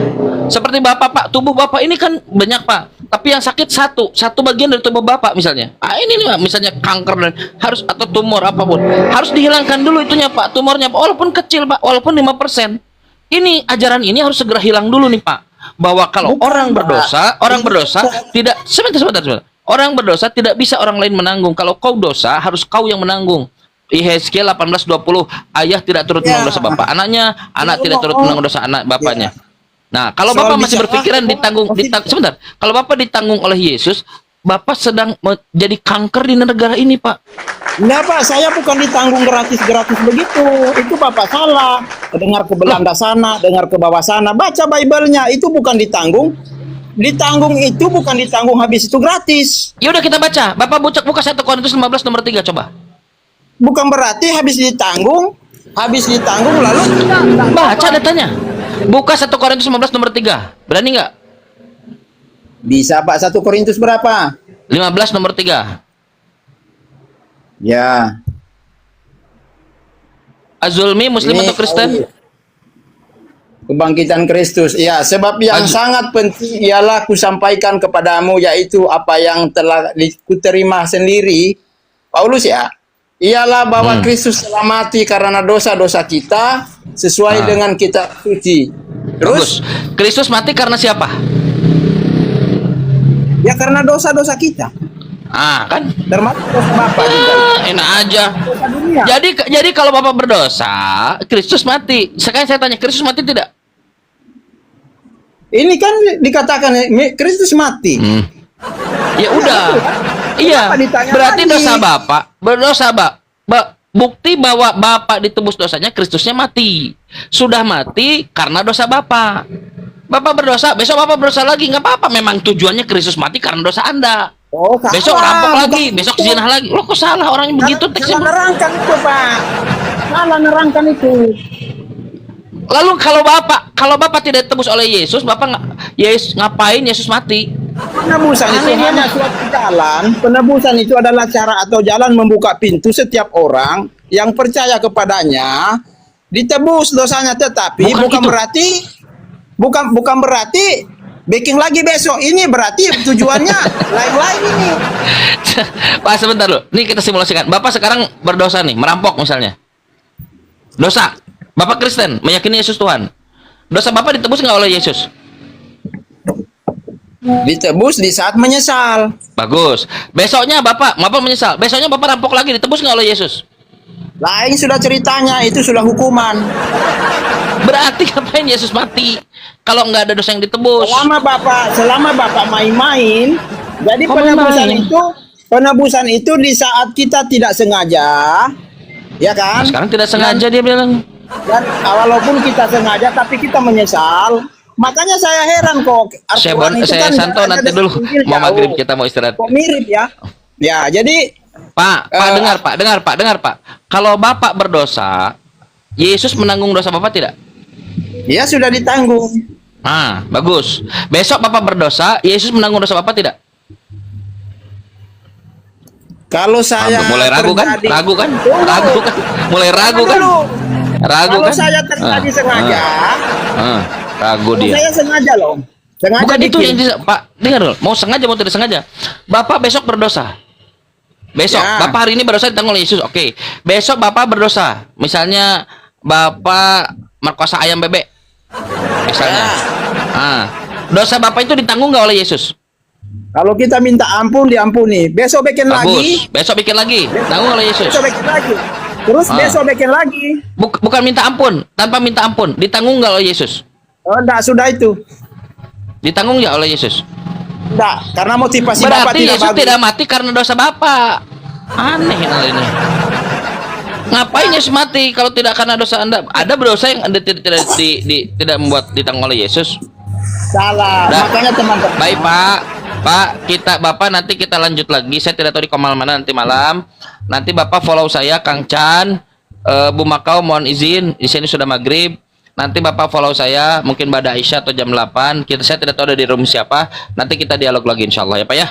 Speaker 1: Seperti Bapak, Pak, tubuh Bapak ini kan banyak Pak, tapi yang sakit satu bagian dari tubuh Bapak misalnya. Ini nih Pak, misalnya kanker dan harus atau tumor apapun, harus dihilangkan dulu itunya Pak, tumornya Pak, walaupun kecil Pak, walaupun 5%. Ini ajaran ini harus segera hilang dulu nih Pak, bahwa kalau orang berdosa tidak sebentar. Orang berdosa tidak bisa orang lain menanggung. Kalau kau dosa, harus kau yang menanggung. Yehezkiel 18:20, ayah tidak turut menanggung dosa bapak anaknya, anak tidak turut menanggung dosa anak bapaknya. Nah, kalau Bapak masih berpikiran sebentar. Kalau Bapak ditanggung oleh Yesus, Bapak sedang menjadi kanker di negara ini, Pak.
Speaker 6: Enggak Pak, saya bukan ditanggung gratis-gratis begitu. Itu Bapak salah. Dengar ke Belanda sana, dengar ke bawah sana. Baca Bible-nya, itu bukan ditanggung. Ditanggung itu bukan ditanggung habis itu gratis.
Speaker 1: Ya udah kita baca. Bapak buka 1 Korintus 15 nomor 3 coba.
Speaker 6: Bukan berarti habis ditanggung lalu
Speaker 1: baca datanya. Buka 1 Korintus 15 nomor 3. Berani nggak?
Speaker 6: Bisa Pak, 1 Korintus berapa?
Speaker 1: 15 nomor 3.
Speaker 6: Ya.
Speaker 1: Azulmi Muslim atau Kristen?
Speaker 6: Kebangkitan Kristus. Ya, sebab yang sangat penting ialah kusampaikan kepadamu, yaitu apa yang telah kuterima sendiri, Paulus ya, ialah bahwa Kristus telah mati karena dosa-dosa kita sesuai dengan kitab suci. Terus,
Speaker 1: Kristus mati karena siapa?
Speaker 6: Ya karena dosa-dosa kita.
Speaker 1: Kan?
Speaker 6: Termasuk dosa Bapak juga.
Speaker 1: Enak aja. Jadi kalau Bapak berdosa, Kristus mati. Sekarang saya tanya, Kristus mati tidak?
Speaker 6: Ini kan dikatakan Kristus mati.
Speaker 1: Ya udah. Iya. Berarti dosa Bapak, bukti bahwa Bapak ditebus dosanya, Kristusnya mati. Sudah mati karena dosa Bapak. Bapak berdosa, besok Bapak berdosa lagi, nggak apa-apa. Memang tujuannya Kristus mati karena dosa Anda.
Speaker 6: Oh, salah.
Speaker 1: Besok rampok lagi, besok zinah lagi. Loh kok salah orangnya begitu teksnya?
Speaker 6: Salah nerangkan itu, Pak. Salah nerangkan itu.
Speaker 1: Lalu kalau Bapak tidak ditebus oleh Yesus, Bapak ngapain Yesus mati?
Speaker 6: Penebusan itu hanya suatu jalan. Penebusan itu adalah cara atau jalan membuka pintu setiap orang yang percaya kepadanya ditebus dosanya, tetapi bukan berarti baking lagi besok. Ini berarti tujuannya lain-lain ini.
Speaker 1: Pak, sebentar loh. Nih kita simulasikan. Bapak sekarang berdosa nih, merampok misalnya. Dosa. Bapak Kristen, meyakini Yesus Tuhan. Dosa Bapak ditebus nggak oleh Yesus?
Speaker 6: Ditebus di saat menyesal.
Speaker 1: Bagus. Besoknya Bapak menyesal. Besoknya Bapak rampok lagi, ditebus nggak oleh Yesus?
Speaker 6: Lain sudah ceritanya, itu sudah hukuman.
Speaker 1: Berarti ngapain Yesus mati kalau nggak ada dosa yang ditebus?
Speaker 6: Selama Bapak main-main, jadi
Speaker 1: Kok main-main?
Speaker 6: penebusan itu di saat kita tidak sengaja, ya kan?
Speaker 1: Nah, sekarang tidak sengaja dia bilang.
Speaker 6: Dan walaupun kita sengaja, tapi kita menyesal. Makanya saya heran kok. Al-Quran itu
Speaker 1: Saya
Speaker 6: kan
Speaker 1: Santo
Speaker 6: ada
Speaker 1: nanti
Speaker 6: dari
Speaker 1: dulu
Speaker 6: Injil
Speaker 1: mau
Speaker 6: jauh.
Speaker 1: maghrib kita mau istirahat.
Speaker 6: Kok mirip ya? Ya, jadi
Speaker 1: Pak, dengar Pak. Kalau Bapak berdosa, Yesus menanggung dosa Bapak tidak?
Speaker 6: ya sudah ditanggung.
Speaker 1: Ah, bagus. Besok Bapak berdosa, Yesus menanggung dosa Bapak tidak?
Speaker 6: Kalau saya
Speaker 1: Mulai ragu kan?
Speaker 6: terjadi-
Speaker 1: Ragu kan?
Speaker 6: Tunggu.
Speaker 1: Ragu kan? Mulai ragu kan?
Speaker 6: Dulu.
Speaker 1: Ragu
Speaker 6: Kalau
Speaker 1: kan?
Speaker 6: saya terjadi sengaja,
Speaker 1: Ragu
Speaker 6: kalau
Speaker 1: dia.
Speaker 6: saya sengaja loh. Sengaja
Speaker 1: Bukan itu
Speaker 6: bikin.
Speaker 1: yang Pak, dengar dulu. Mau sengaja mau tidak sengaja. Bapak besok berdosa. Besok,
Speaker 6: Ya.
Speaker 1: Bapak hari ini berdosa ditanggung oleh Yesus. Oke. Besok Bapak berdosa. Misalnya Bapak merkosa ayam bebek. Misalnya.
Speaker 6: Ya.
Speaker 1: Dosa Bapak itu ditanggung nggak oleh Yesus?
Speaker 6: Kalau kita minta ampun, diampuni. Besok bikin lagi.
Speaker 1: Bagus. Besok bikin lagi. Tanggung oleh Yesus.
Speaker 6: Besok bikin lagi. Terus besok bikin lagi.
Speaker 1: Bukan minta ampun, tanpa minta ampun, ditanggung nggak oleh Yesus?
Speaker 6: Oh, enggak, sudah itu.
Speaker 1: Ditanggung nggak oleh Yesus?
Speaker 6: Enggak, karena motivasi Bapak
Speaker 1: Berarti
Speaker 6: tidak
Speaker 1: Yesus
Speaker 6: bagus.
Speaker 1: tidak mati karena dosa Bapak. Aneh hal ini. Ngapain Yesus mati kalau tidak karena dosa Anda? Ada berdosa yang Anda tidak membuat ditanggung oleh Yesus?
Speaker 6: Salah.
Speaker 1: Dah.
Speaker 6: Makanya teman-teman.
Speaker 1: Baik Pak, Bapak nanti kita lanjut lagi. Saya tidak tahu di Komal mana nanti malam. Nanti Bapak follow saya Kang Chan, Bu Makau mohon izin. Di sini sudah maghrib. Nanti Bapak follow saya mungkin pada Aisyah atau jam 8. Saya tidak tahu ada di room siapa. Nanti kita dialog lagi insya Allah ya Pak ya.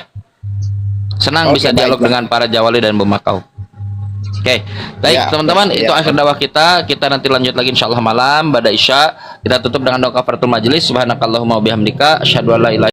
Speaker 1: Senang
Speaker 6: Oke,
Speaker 1: bisa dialog
Speaker 6: baiklah.
Speaker 1: dengan para Jawali dan Bu Makau. Oke, baik
Speaker 6: Ya,
Speaker 1: teman-teman,
Speaker 6: ya.
Speaker 1: itu akhir dakwah kita. Kita nanti lanjut lagi insya Allah malam pada Isya. Kita tutup dengan doa kafaratul majelis. Subhanakallahumma wa bihamdika asyhadu an la ilaha